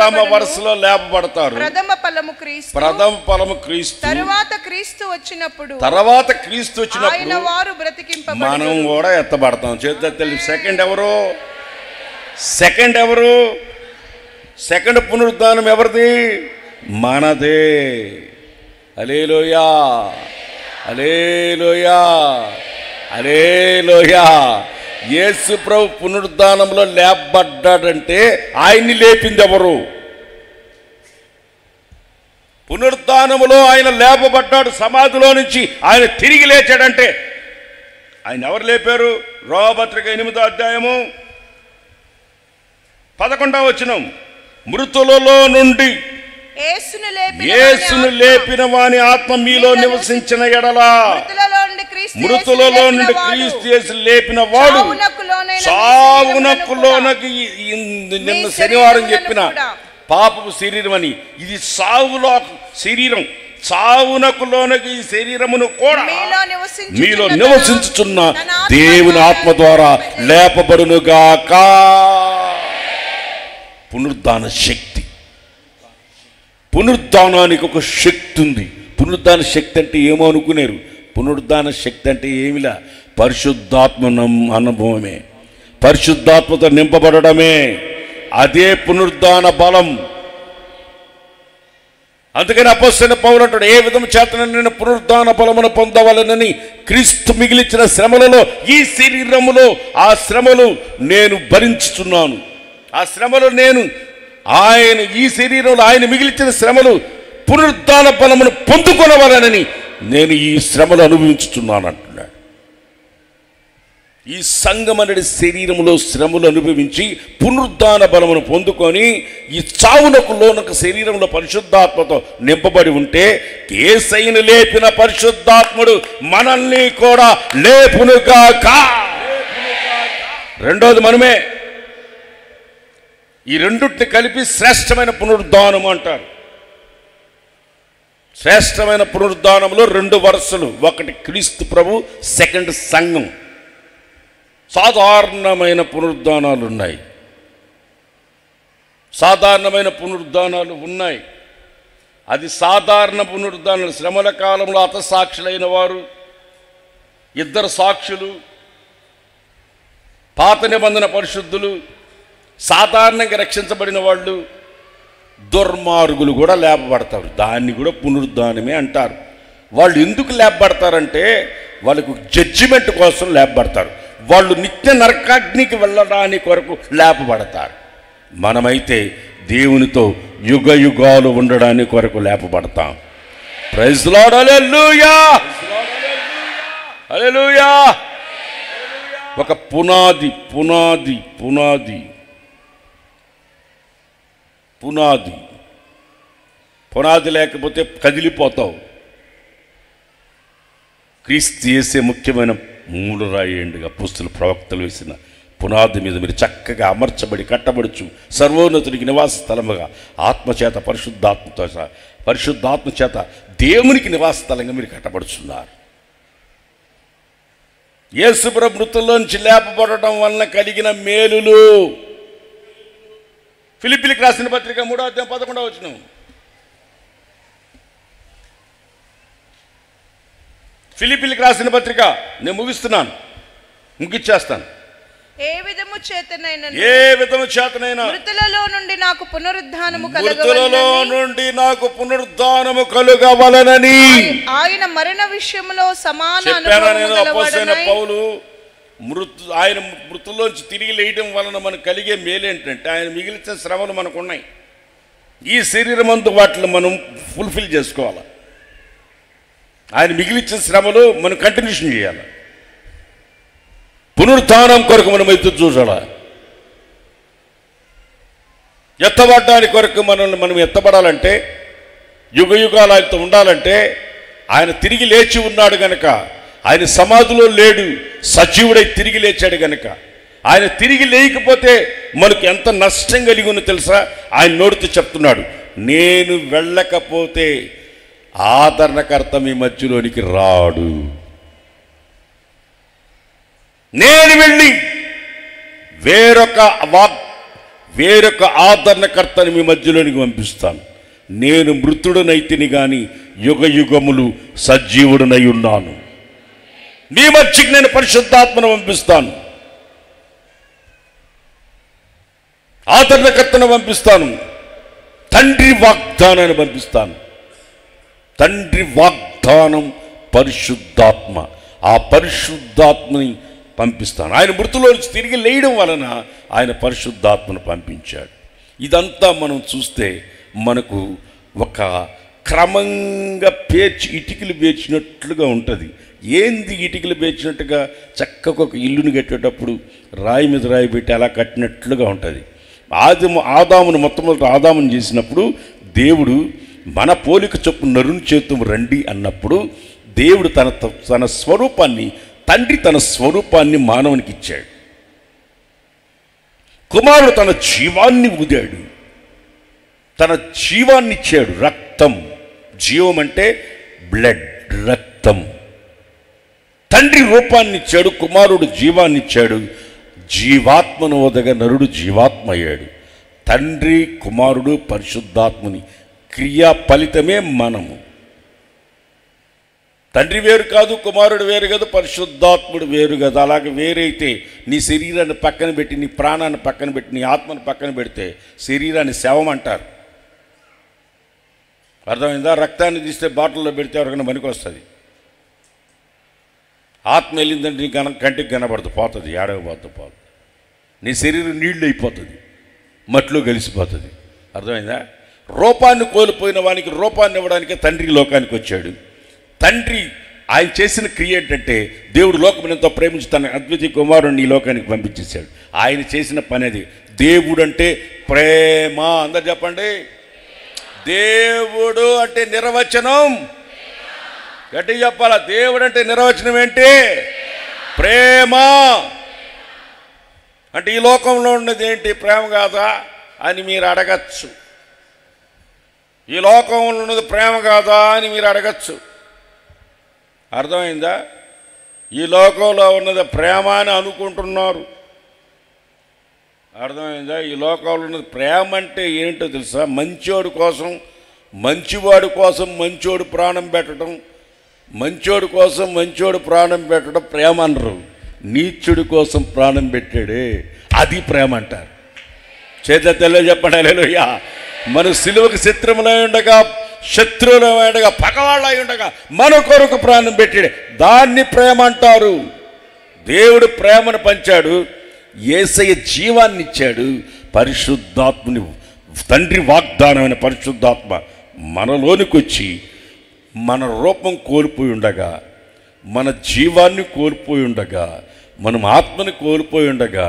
C: తమ వరుసలో లేపబడతారు.
D: ప్రథమ ఫలము క్రీస్తు.
C: ప్రథమ ఫలము క్రీస్తు.
D: తర్వాత క్రీస్తు వచ్చినప్పుడు
C: ఆయన
D: వారు బ్రతికింపబడుదురు.
C: మనం కూడా ఎత్తబడతాం. చేద్దాం. సెకండ్ ఎవరు? సెకండ్ ఎవరు? సెకండ్ పునరుద్ధానం ఎవరిది? మనదే. హల్లెలూయా, హల్లెలూయా, హల్లెలూయా. యేసు ప్రభు పునరుద్ధానంలో లేపబడ్డాడంటే ఆయన్ని లేపింది ఎవరు? పునరుద్ధానములో ఆయన లేపబడ్డాడు, సమాధిలో నుంచి ఆయన తిరిగి లేచాడంటే ఆయన ఎవరు లేపారు? రోమపత్రిక 8వ అధ్యాయము 11వ వచనం, మృతులలో నుండి యేసును లేపిన వాని ఆత్మ మీలో నివసించిన ఎడల, మృతులలో నుండి క్రీస్తు యేసు లేపిన వాడు చావునకు లోనకి, నిన్న శనివారం చెప్పిన పాపపు శరీరం అని, ఇది సావులో శరీరం, చావునకు లోనకి ఈ శరీరమును కూడా మీలో నివసించుచున్న దేవుని ఆత్మ ద్వారా లేపబడునుగాక. పునరుద్ధాన శక్తి, పునరుద్ధానానికి ఒక శక్తి ఉంది. పునరుద్ధాన శక్తి అంటే ఏమో అనుకునేరు. పునరుద్ధాన శక్తి అంటే ఏమిలా? పరిశుద్ధాత్మ అనుభవమే, పరిశుద్ధాత్మతో నింపబడమే, అదే పునరుద్ధాన బలం. అందుకని అపొస్తలుడైన పౌలు అంటాడు, ఏ విధము చేతన నేను పునరుద్ధాన బలమును పొందవలనని క్రీస్తు మిగిలిచిన శ్రమలలో ఈ శరీరములో ఆ శ్రమలు నేను భరించుచున్నాను. ఆ శ్రమలు నేను ఆయన ఈ శరీరంలో ఆయన మిగిలిచిన శ్రమలు పునరుద్ధాన బలమును పొందుకొనవలనని నేను ఈ శ్రమలు అనుభవించుచున్నాను అంటున్నాడు. ఈ సంఘం అనేది శరీరంలో శ్రమలు అనుభవించి పునరుద్ధాన బలమును పొందుకొని ఈ చావునకు లోనకు శరీరంలో పరిశుద్ధాత్మతో నింపబడి ఉంటే, యేసయ్యను లేపిన పరిశుద్ధాత్ముడు మనల్ని కూడా లేపునుగాక. రెండోది మనమే. ఈ రెండుటిని కలిపి శ్రేష్టమైన పునరుద్ధానం అంటారు. శ్రేష్టమైన పునరుద్ధానంలో 2 వరుసలు, ఒకటి క్రీస్తు ప్రభు, సెకండ్ సంఘం. సాధారణమైన పునరుద్ధానాలు ఉన్నాయి, సాధారణమైన పునరుద్ధానాలు ఉన్నాయి. అది సాధారణ పునరుద్ధానాలు. శ్రమల కాలంలో హతసాక్షులైన వారు, 2 సాక్షులు, పాత నిబంధన పరిశుద్ధులు, సాధారణంగా రక్షించబడిన వాళ్ళు, దుర్మార్గులు కూడా లేపబడతారు. దాన్ని కూడా పునరుద్ధానమే అంటారు. వాళ్ళు ఎందుకు లేపబడతారంటే వాళ్ళకు జడ్జిమెంట్ కోసం లేపబడతారు. వాళ్ళు నిత్య నరకాగ్నికి వెళ్ళడానికి కొరకు లేపబడతారు. మనమైతే దేవునితో యుగ యుగాలు ఉండడానికి కొరకు లేపబడతాం. ప్రైజ్ ది లార్డ్, హల్లెలూయా, హల్లెలూయా. ఒక పునాది పునాది పునాది పునాది పునాది లేకపోతే కదిలిపోతావు. క్రీస్తు యేసే ముఖ్యమైన మూలరాయండి. అపోస్తలుల ప్రవక్తలు వేసిన పునాది మీద మీరు చక్కగా అమర్చబడి కట్టబడుచు సర్వోన్నతునికి నివాస స్థలముగా ఆత్మచేత పరిశుద్ధాత్మ చేత దేవునికి నివాస స్థలంగా మీరు కట్టబడుచున్నారు. యేసు ప్రభు మృతుల్లోంచి లేపబడటం వలన కలిగిన మేలులు. ఫిలిప్పీలకు రాసిన పత్రిక 3వ అధ్యాయం 11వ వచనం. ఫిలిప్పీలకు రాసిన పత్రిక, నేను ముగిచ్చేస్తాను.
D: ఏ విధము చేతనైనా
C: మృతులలో నుండి నాకు పునరుద్ధానము కలుగవలనని
D: ఆయన మరణ విషయంలో సమాన
C: పౌలు ఆయన మృతుల్లోంచి తిరిగి లేయడం వలన మనకు కలిగే మేలేంటంటే ఆయన మిగిలిన శ్రమలు మనకు ఉన్నాయి. ఈ శరీరం అందు వాటిని మనం ఫుల్ఫిల్ చేసుకోవాలి. ఆయన మిగిలించిన శ్రమలు మనం కంటిన్యూషన్ చేయాలి. పునరుద్ధానం కొరకు మనం ఎదురు చూసాల. ఎత్తబడ్డానికి కొరకు మనం ఎత్తబడాలంటే, యుగ యుగాలు ఆయనతో ఉండాలంటే, ఆయన తిరిగి లేచి ఉన్నాడు గనక, ఆయన సమాధిలో లేడు, సజీవుడై తిరిగి లేచాడు గనక, ఆయన తిరిగి లేకపోతే మనకు ఎంత నష్టం కలిగి ఉందో తెలుసా? ఆయన నోటితో చెప్తున్నాడు, నేను వెళ్ళకపోతే ఆదరణకర్త మీ మధ్యలోనికి రాడు. నేను వెళ్ళి వేరొక ఆదరణకర్తని మీ మధ్యలోనికి పంపిస్తాను. నేను మృతుడనైతిని గాని యుగ యుగములు సజీవుడనై ఉన్నాను. మీ మధ్యకి నేను పరిశుద్ధాత్మను పంపిస్తాను, ఆదరణకర్తను పంపిస్తాను. తండ్రి వాగ్దానాన్ని పంపిస్తాను. తండ్రి వాగ్దానం పరిశుద్ధాత్మ. ఆ పరిశుద్ధాత్మని పంపిస్తాను. ఆయన మృతుల్లో నుంచి తిరిగి లేయడం వలన ఆయన పరిశుద్ధాత్మను పంపించాడు. ఇదంతా మనం చూస్తే మనకు ఒక క్రమంగా ఇటుకలు పేర్చినట్లుగా ఉంటుంది. ఏంది ఇటుకలు పేర్చినట్టుగా? చక్కగా ఒక ఇల్లుని కట్టేటప్పుడు రాయి మీద రాయి పెట్టి అలా కట్టినట్లుగా ఉంటుంది. ఆదామును మొట్టమొదటి ఆదామును చేసినప్పుడు దేవుడు మన పోలిక చొప్పున నరుని చేతుము రండి అన్నప్పుడు దేవుడు తన స్వరూపాన్ని, తండ్రి తన స్వరూపాన్ని మానవునికి ఇచ్చాడు. కుమారుడు తన జీవాన్ని ఊదాడు, తన జీవాన్ని ఇచ్చాడు. రక్తం, జీవం అంటే బ్లడ్, రక్తం. తండ్రి రూపాన్ని ఇచ్చాడు, కుమారుడు జీవాన్ని ఇచ్చాడు. జీవాత్మను వదగా నరుడు జీవాత్మ అయ్యాడు. తండ్రి, కుమారుడు, పరిశుద్ధాత్మని క్రియా ఫలితమే మనము. తండ్రి వేరు కాదు, కుమారుడు వేరు కాదు, పరిశుద్ధాత్ముడు వేరు కాదు. అలాగే వేరైతే నీ శరీరాన్ని పక్కన పెట్టి, నీ ప్రాణాన్ని పక్కన పెట్టి, నీ ఆత్మను పక్కన పెడితే శరీరాన్ని శవమంటారు. అర్థమైందా? రక్తాన్ని తీస్తే బాటిల్లో పెడితే ఎవరికైనా పనికి వస్తుంది. ఆత్మ వెళ్ళిందంటే నీ కంటికి కనబడదు, పోతుంది, ఏడవబోతుంది. నీ శరీరం నీళ్ళు అయిపోతుంది, మట్టిలో కలిసిపోతుంది. అర్థమైందా? రూపాన్ని కోల్పోయిన వానికి రూపాన్ని ఇవ్వడానికే తండ్రి లోకానికి వచ్చాడు. తండ్రి ఆయన చేసిన క్రియ ఏంటంటే, దేవుడు లోకం ఎంతో ప్రేమించి తన అద్వితీయ కుమారుడిని ఈ లోకానికి పంపించేశాడు. ఆయన చేసిన పని అది. దేవుడు అంటే ప్రేమ. అందరు చెప్పండి. దేవుడు అంటే నిర్వచనం గట్టి చెప్పాలా? దేవుడు అంటే నిర్వచనం ఏంటి? ప్రేమ. అంటే ఈ లోకంలో ఉన్నది ఏంటి? ప్రేమ కాదా అని మీరు అడగచ్చు. ఈ లోకంలో ఉన్నది ప్రేమ కాదా అని మీరు అడగచ్చు. అర్థమైందా? ఈ లోకంలో ఉన్నది ప్రేమ అని అనుకుంటున్నారు. అర్థమైందా? ఈ లోకంలో ఉన్నది ప్రేమ అంటే ఏంటో తెలుసా? మంచోడు కోసం, మంచివాడి కోసం మంచోడు ప్రాణం పెట్టడం, మంచోడు కోసం మంచోడు ప్రాణం పెట్టడం ప్రేమ అనరు. నీచుడి కోసం ప్రాణం పెట్టాడే అది ప్రేమ అంటారు. చేత తెల్ల చెప్పండి హల్లెలూయా. మన సిలువకు శత్రువులై ఉండగా, శత్రువులై ఉండగా, పగవాళ్ళై ఉండగా మన కొరకు ప్రాణం పెట్టాడే దాన్ని ప్రేమ అంటారు. దేవుడు ప్రేమను పంచాడు, యేసయ్య జీవాన్ని ఇచ్చాడు. పరిశుద్ధాత్మని, తండ్రి వాగ్దానమైన పరిశుద్ధాత్మ మనలోనికి వచ్చి మన రూపం కోల్పోయి ఉండగా, మన జీవాన్ని కోల్పోయి ఉండగా, మనం ఆత్మని కోల్పోయి ఉండగా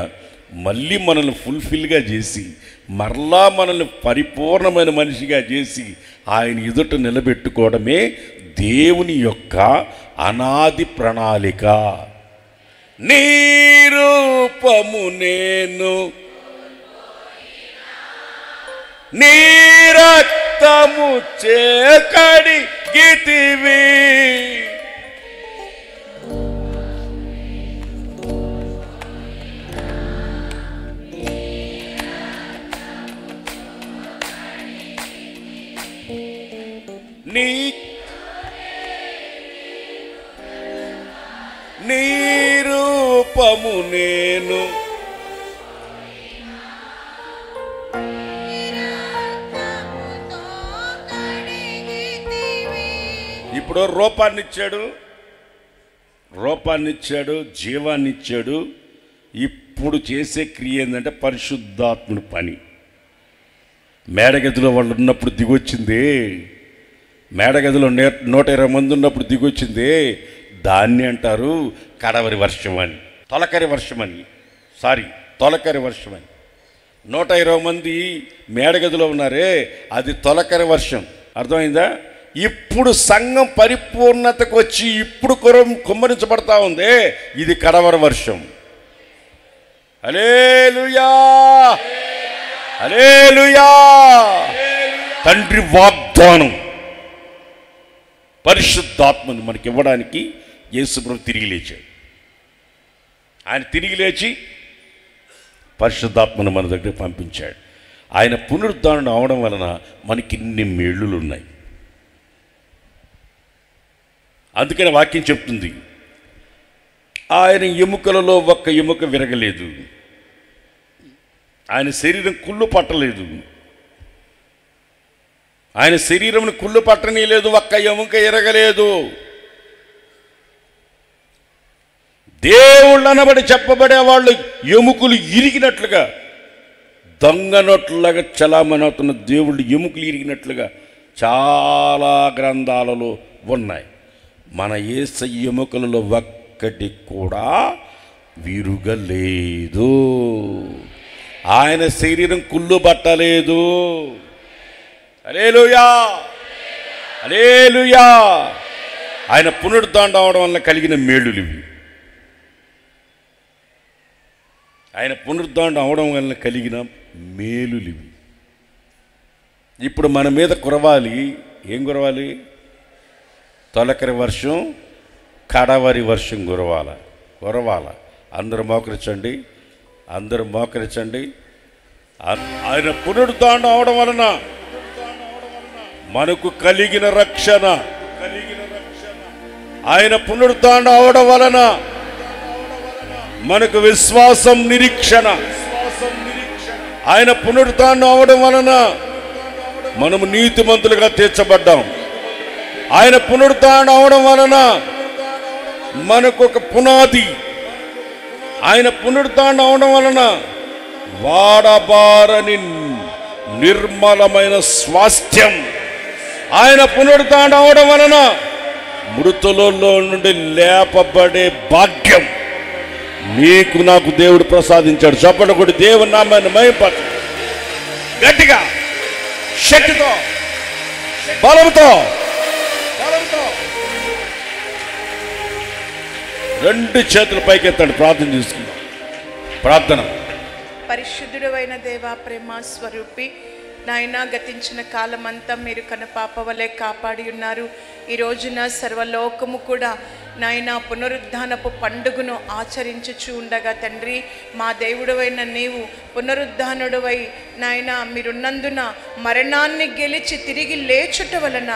C: మళ్ళీ మనల్ని ఫుల్ఫిల్గా చేసి, మరలా మనల్ని పరిపూర్ణమైన మనిషిగా చేసి ఆయన ఎదుట నిలబెట్టుకోవడమే దేవుని యొక్క అనాది ప్రణాళిక. నీ రూపము నేను, నీ రక్తము చేకడిగితివి, నీ రూపము నేను. ఇప్పుడు రూపాన్ని ఇచ్చాడు, జీవాన్ని ఇచ్చాడు. ఇప్పుడు చేసే క్రియ ఏంటంటే పరిశుద్ధాత్ముడి పని. మేడగదిలో వాళ్ళు ఉన్నప్పుడు దిగొచ్చింది, మేడగదిలో 120 మంది ఉన్నప్పుడు దిగొచ్చింది, దాన్ని అంటారు కడవరి వర్షం అని, తొలకరి వర్షం అని. తొలకరి వర్షం అని. 120 మంది మేడగదిలో ఉన్నారే, అది తొలకరి వర్షం. అర్థమైందా? ఇప్పుడు సంఘం పరిపూర్ణతకు వచ్చి ఇప్పుడు కుమ్మరించబడతా ఉంది, ఇది కడవరి వర్షం. హల్లెలూయా, హల్లెలూయా. తండ్రి వాగ్దానం పరిశుద్ధాత్మని మనకి ఇవ్వడానికి యేసుప్రభు తిరిగి లేచాడు. ఆయన తిరిగి లేచి పరిశుద్ధాత్మను మన దగ్గర పంపించాడు. ఆయన పునరుద్ధరణ అవడం వలన మనకి ఇన్ని మేళ్ళులు ఉన్నాయి. అందుకని వాక్యం చెప్తుంది, ఆయన ఎముకలలో ఒక్క ఎముక విరగలేదు, ఆయన శరీరం కుళ్ళు పట్టలేదు.
B: ఆయన శరీరమును కుళ్ళు పట్టనీయలేదు, ఒక్క ఎముక ఎరగలేదు. దేవుళ్ళు అనబడి చెప్పబడే వాళ్ళు ఎముకలు ఇరిగినట్లుగా, దొంగనొట్లుగా చలామణి అవుతున్న దేవుళ్ళు ఎముకలు ఇరిగినట్లుగా చాలా గ్రంథాలలో ఉన్నాయి. మన యేసయ్య ఎముకలలో ఒక్కటి కూడా విరుగలేదు. ఆయన శరీరం కుళ్ళు పట్టలేదు. హల్లెలూయా, హల్లెలూయా. ఆయన పునరుద్ధానం అవడం వల్ల కలిగిన మేలులు ఇవి. ఆయన పునరుద్ధానం అవడం వల్ల కలిగిన మేలులు ఇవి. ఇప్పుడు మన మీద కురవాలి. ఏం కురవాలి? తొలకరి వర్షం, కడవరి వర్షం కురవాల. అందరూ మోకరించండి, అందరూ మోకరించండి. ఆయన పునరుద్ధానం అవడం వలన మనకు కలిగిన రక్షణ, ఆయన పునరుద్ధానం అవడం వలన మనకు విశ్వాసం, నిరీక్షణ. ఆయన పునరుద్ధానం అవడం వలన మనము నీతిమంతులుగా తీర్చబడ్డాం. ఆయన పునరుద్ధానం అవడం వలన మనకు ఒక పునాది. ఆయన పునరుద్ధానం అవడం వలన వాడబారని నిర్మలమైన స్వాస్థ్యం. ఆయన పునరుద్ధానం అవడం వలన మృతులలో నుండి లేపబడే భాగ్యం నీకు నాకు దేవుడు ప్రసాదించాడు. చప్పట్లు కొట్టి దేవుని నామాన్ని మహిమపరచు. గట్టిగా, శక్తితో, బలంతో రెండు చేతులు పైకెత్తండి. ప్రార్థన చేసుకుందాం. ప్రార్థన.
D: పరిశుద్ధుడైన దేవా, ప్రేమ స్వరూపి నాయన, గతించిన కాలమంతా మీరు కనుపాప వలె కాపాడి ఉన్నారు. ఈ రోజున సర్వలోకము కూడా నాయన పునరుద్ధానపు పండుగను ఆచరించుచు ఉండగా తండ్రి, మా దేవుడవైన నీవు పునరుద్ధానుడవై నాయన మీరున్నందున మరణాన్ని గెలిచి తిరిగి లేచుట వలన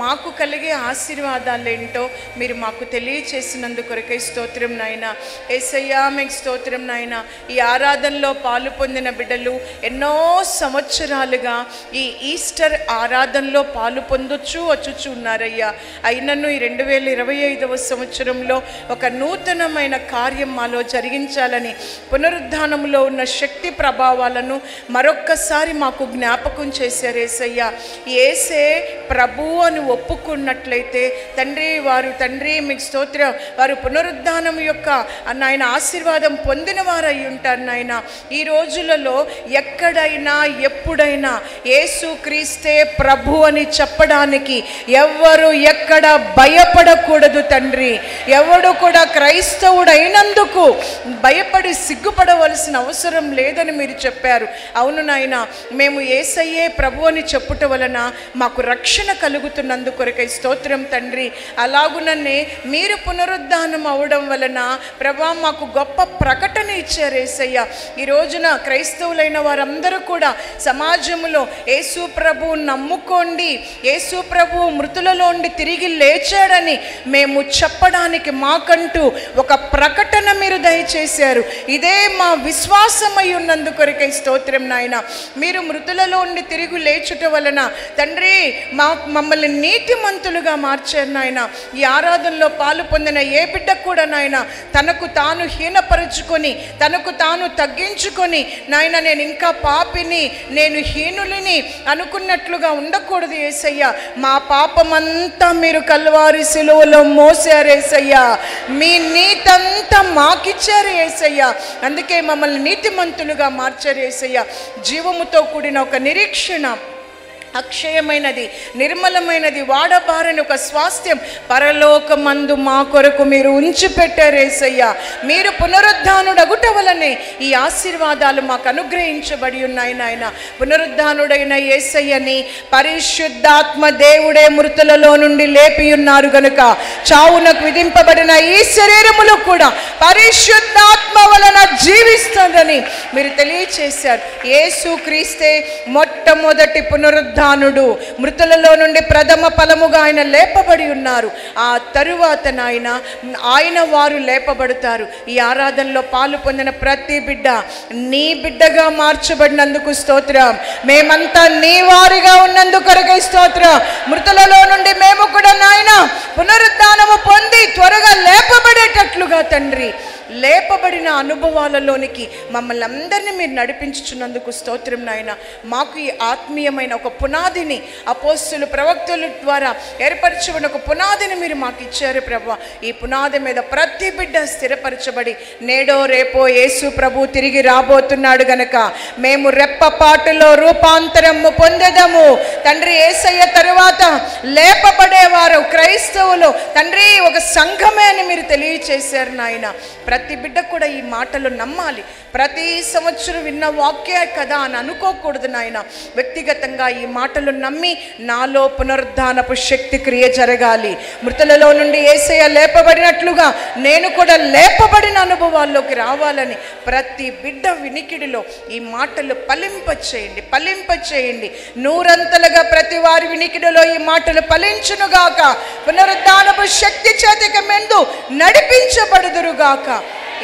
D: మాకు కలిగే ఆశీర్వాదాలేంటో మీరు మాకు తెలియచేసినందు కొరకై స్తోత్రం నాయన. యేసయ్యా మీకు స్తోత్రం నాయన. ఈ ఆరాధనలో పాలు పొందిన బిడ్డలు ఎన్నో సంవత్సరాలుగా ఈ ఈస్టర్ ఆరాధనలో పాలు పొందొచ్చు వచ్చుచు ఉన్నారయ్యా. అయినను ఈ 2025వ సంవత్సరంలో ఒక నూతనమైన కార్యం మాలో జరిగించాలని, పునరుద్ధానంలో ఉన్న శక్తి ప్రభావాలను మరొక్కసారి మాకు జ్ఞాపకం చేశారు యేసయ్య. యేసే ప్రభు అని ఒప్పుకున్నట్లయితే తండ్రి, వారు తండ్రి మీకు స్తోత్రం, వారు పునరుద్ధానం యొక్క నాయన ఆశీర్వాదం పొందిన వారు అయి ఉంటారు నాయన. ఈ రోజులలో ఎక్కడైనా ఎప్పుడైనా యేసు క్రీస్తే ప్రభు అని చెప్పడానికి ఎవ్వరు ఎక్కడ భయపడకూడదు తండ్రి. ఎవడు కూడా క్రైస్తవుడు అయినందుకు భయపడి సిగ్గుపడవలసిన అవసరం లేదని మీరు చెప్పారు. అవును నాయన, మేము యేసయ్యే ప్రభు అని చెప్పుట వలన మాకు రక్షణ కలుగుతున్నందు కొరకై స్తోత్రం తండ్రి. అలాగుననే మీరు పునరుద్ధానం అవడం వలన ప్రభా మాకు గొప్ప ప్రకటన ఇచ్చారు యేసయ్య. ఈ రోజున క్రైస్తవులైన వారందరూ కూడా సమాజంలో యేసు ప్రభువు నమ్ముకోండి, యేసు ప్రభువు మృతులలోండి తిరిగి లేచాడని మేము చెప్పడానికి మాకంటూ ఒక ప్రకటన మీరు దయచేశారు. ఇదే మా విశ్వాసమై ఉన్నందు కొరకై స్తోత్రం నాయన. మీరు మృతులలో ఉండి తిరిగి లేచుట వలన తండ్రి మమ్మల్ని నీతిమంతులుగా మార్చారు నాయన. ఈ ఆరాధనలో పాలు పొందిన ఏ బిడ్డ కూడా నాయన తనకు తాను హీనపరుచుకొని, తనకు తాను తగ్గించుకొని నాయన నేను ఇంకా పాపిని, నేను హీనులిని అనుకున్నట్లుగా ఉండకూడదు యేసయ్య. మా పాపమంతా మీరు కల్వారి సిలువలో మోసారు యేసయ్యా. మీ నీతంతా మాకిచ్చారు యేసయ్య. అందుకే మమ్మల్ని నీతిమంతులుగా మార్చారు యేసయ్య. జీవముతో కూడిన ఒక నిరీక్షణ, అక్షయమైనది, నిర్మలమైనది, వాడబారని ఒక స్వాస్థ్యం పరలోకమందు మా కొరకు మీరు ఉంచి పెట్టారు యేసయ్య. మీరు పునరుద్ధానుడగుట వలనే ఈ ఆశీర్వాదాలు మాకు అనుగ్రహించబడి ఉన్నాయి నాయన. పునరుద్ధానుడైన యేసయ్యని పరిశుద్ధాత్మ దేవుడే మృతులలో నుండి లేపి ఉన్నారు గనుక చావునకు విధింపబడిన ఈ శరీరములు కూడా పరిశుద్ధాత్మ వలన జీవిస్తుందని మీరు తెలియచేశారు. యేసు క్రీస్తే మొట్టమొదటి పునరుద్ధానం పునరుద్ధానుడు, మృతులలో నుండి ప్రథమ ఫలముగా ఆయన లేపబడి ఉన్నారు. ఆ తరువాత ఆయన వారు లేపబడతారు. ఈ ఆరాధనలో పాలు పొందిన ప్రతి బిడ్డ నీ బిడ్డగా మార్చబడినందుకు స్తోత్రం. మేమంతా నీ వారిగా ఉన్నందుకు కొరకై స్తోత్రం. మృతులలో నుండి మేము కూడా నాయన పునరుద్ధానము పొంది త్వరగా లేపబడేటట్లుగా తండ్రి, లేపబడిన అనుభవాలలోనికి మమ్మల్ని అందరినీ మీరు నడిపించుచున్నందుకు స్తోత్రం నాయన. మాకు ఈ ఆత్మీయమైన ఒక పునాదిని అపోస్తులు ప్రవక్తల ద్వారా ఏర్పరచబడిన ఒక పునాదిని మీరు మాకు ఇచ్చారు ప్రభువా. ఈ పునాది మీద ప్రతి బిడ్డ స్థిరపరచబడి నేడో రేపో యేసు ప్రభు తిరిగి రాబోతున్నాడు గనక మేము రెప్పపాటులో రూపాంతరము పొందెదము తండ్రి. యేసయ్య తరువాత లేపబడేవారు క్రైస్తవులు తండ్రి ఒక సంఘమే అని మీరు తెలియచేశారు నాయన. ప్రతి బిడ్డ కూడా ఈ మాటలు నమ్మాలి. ప్రతి సంవత్సరం విన్న వాక్యే కదా అని అనుకోకూడదు నాయన. వ్యక్తిగతంగా ఈ మాటలు నమ్మి నాలో పునరుద్ధానపు శక్తి క్రియ జరగాలి. మృతులలో నుండి యేసయ్య లేపబడినట్లుగా నేను కూడా లేపబడిన అనుభవాల్లోకి రావాలని ప్రతి బిడ్డ వినికిడిలో ఈ మాటలు ఫలింపచేయండి. నూరంతలుగా ప్రతి వారి వినికిడిలో ఈ మాటలు ఫలించునుగాక. పునరుద్ధానపు శక్తి చేతికి మెందు నడిపించబడుదురుగాక.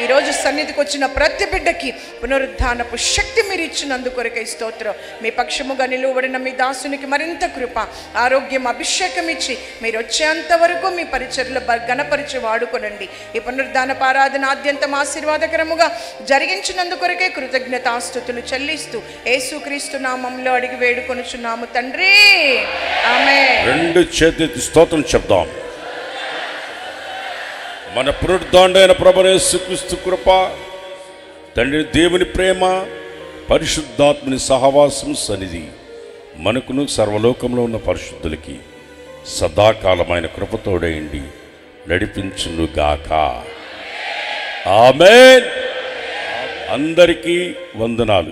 D: ఈరోజు సన్నిధికి వచ్చిన ప్రతి బిడ్డకి పునరుద్ధానపు శక్తి మీరు ఇచ్చినందుకు కొరకై స్తోత్రం. మీ పక్షముగా నిలువబడిన మీ దాసునికి మరింత కృప, ఆరోగ్యం, అభిషేకం ఇచ్చి మీరు వచ్చేంత వరకు మీ పరిచర్లు గణపరిచి వాడుకొనండి. ఈ పునరుద్ధానపు ఆరాధన ఆద్యంతం ఆశీర్వాదకరముగా జరిగించినందుకు కొరకే కృతజ్ఞతాస్తుతులు చెల్లిస్తూ యేసుక్రీస్తు నామంలో అడిగి వేడుకొనుచున్నాము తండ్రి, ఆమేన్.
C: రెండు చేతులెత్తి స్తోత్రం చెప్దాం. మన పునరుద్ధానుడైన ప్రభువైన యేసుక్రీస్తు కృప, తండ్రి దేవుని ప్రేమ, పరిశుద్ధాత్మని సహవాసం సన్నిధి మనకును సర్వలోకంలో ఉన్న పరిశుద్ధులకి సదాకాలమైన కృపతోడేయండి నడిపించునుగాక. ఆమేన్. అందరికీ వందనాలు.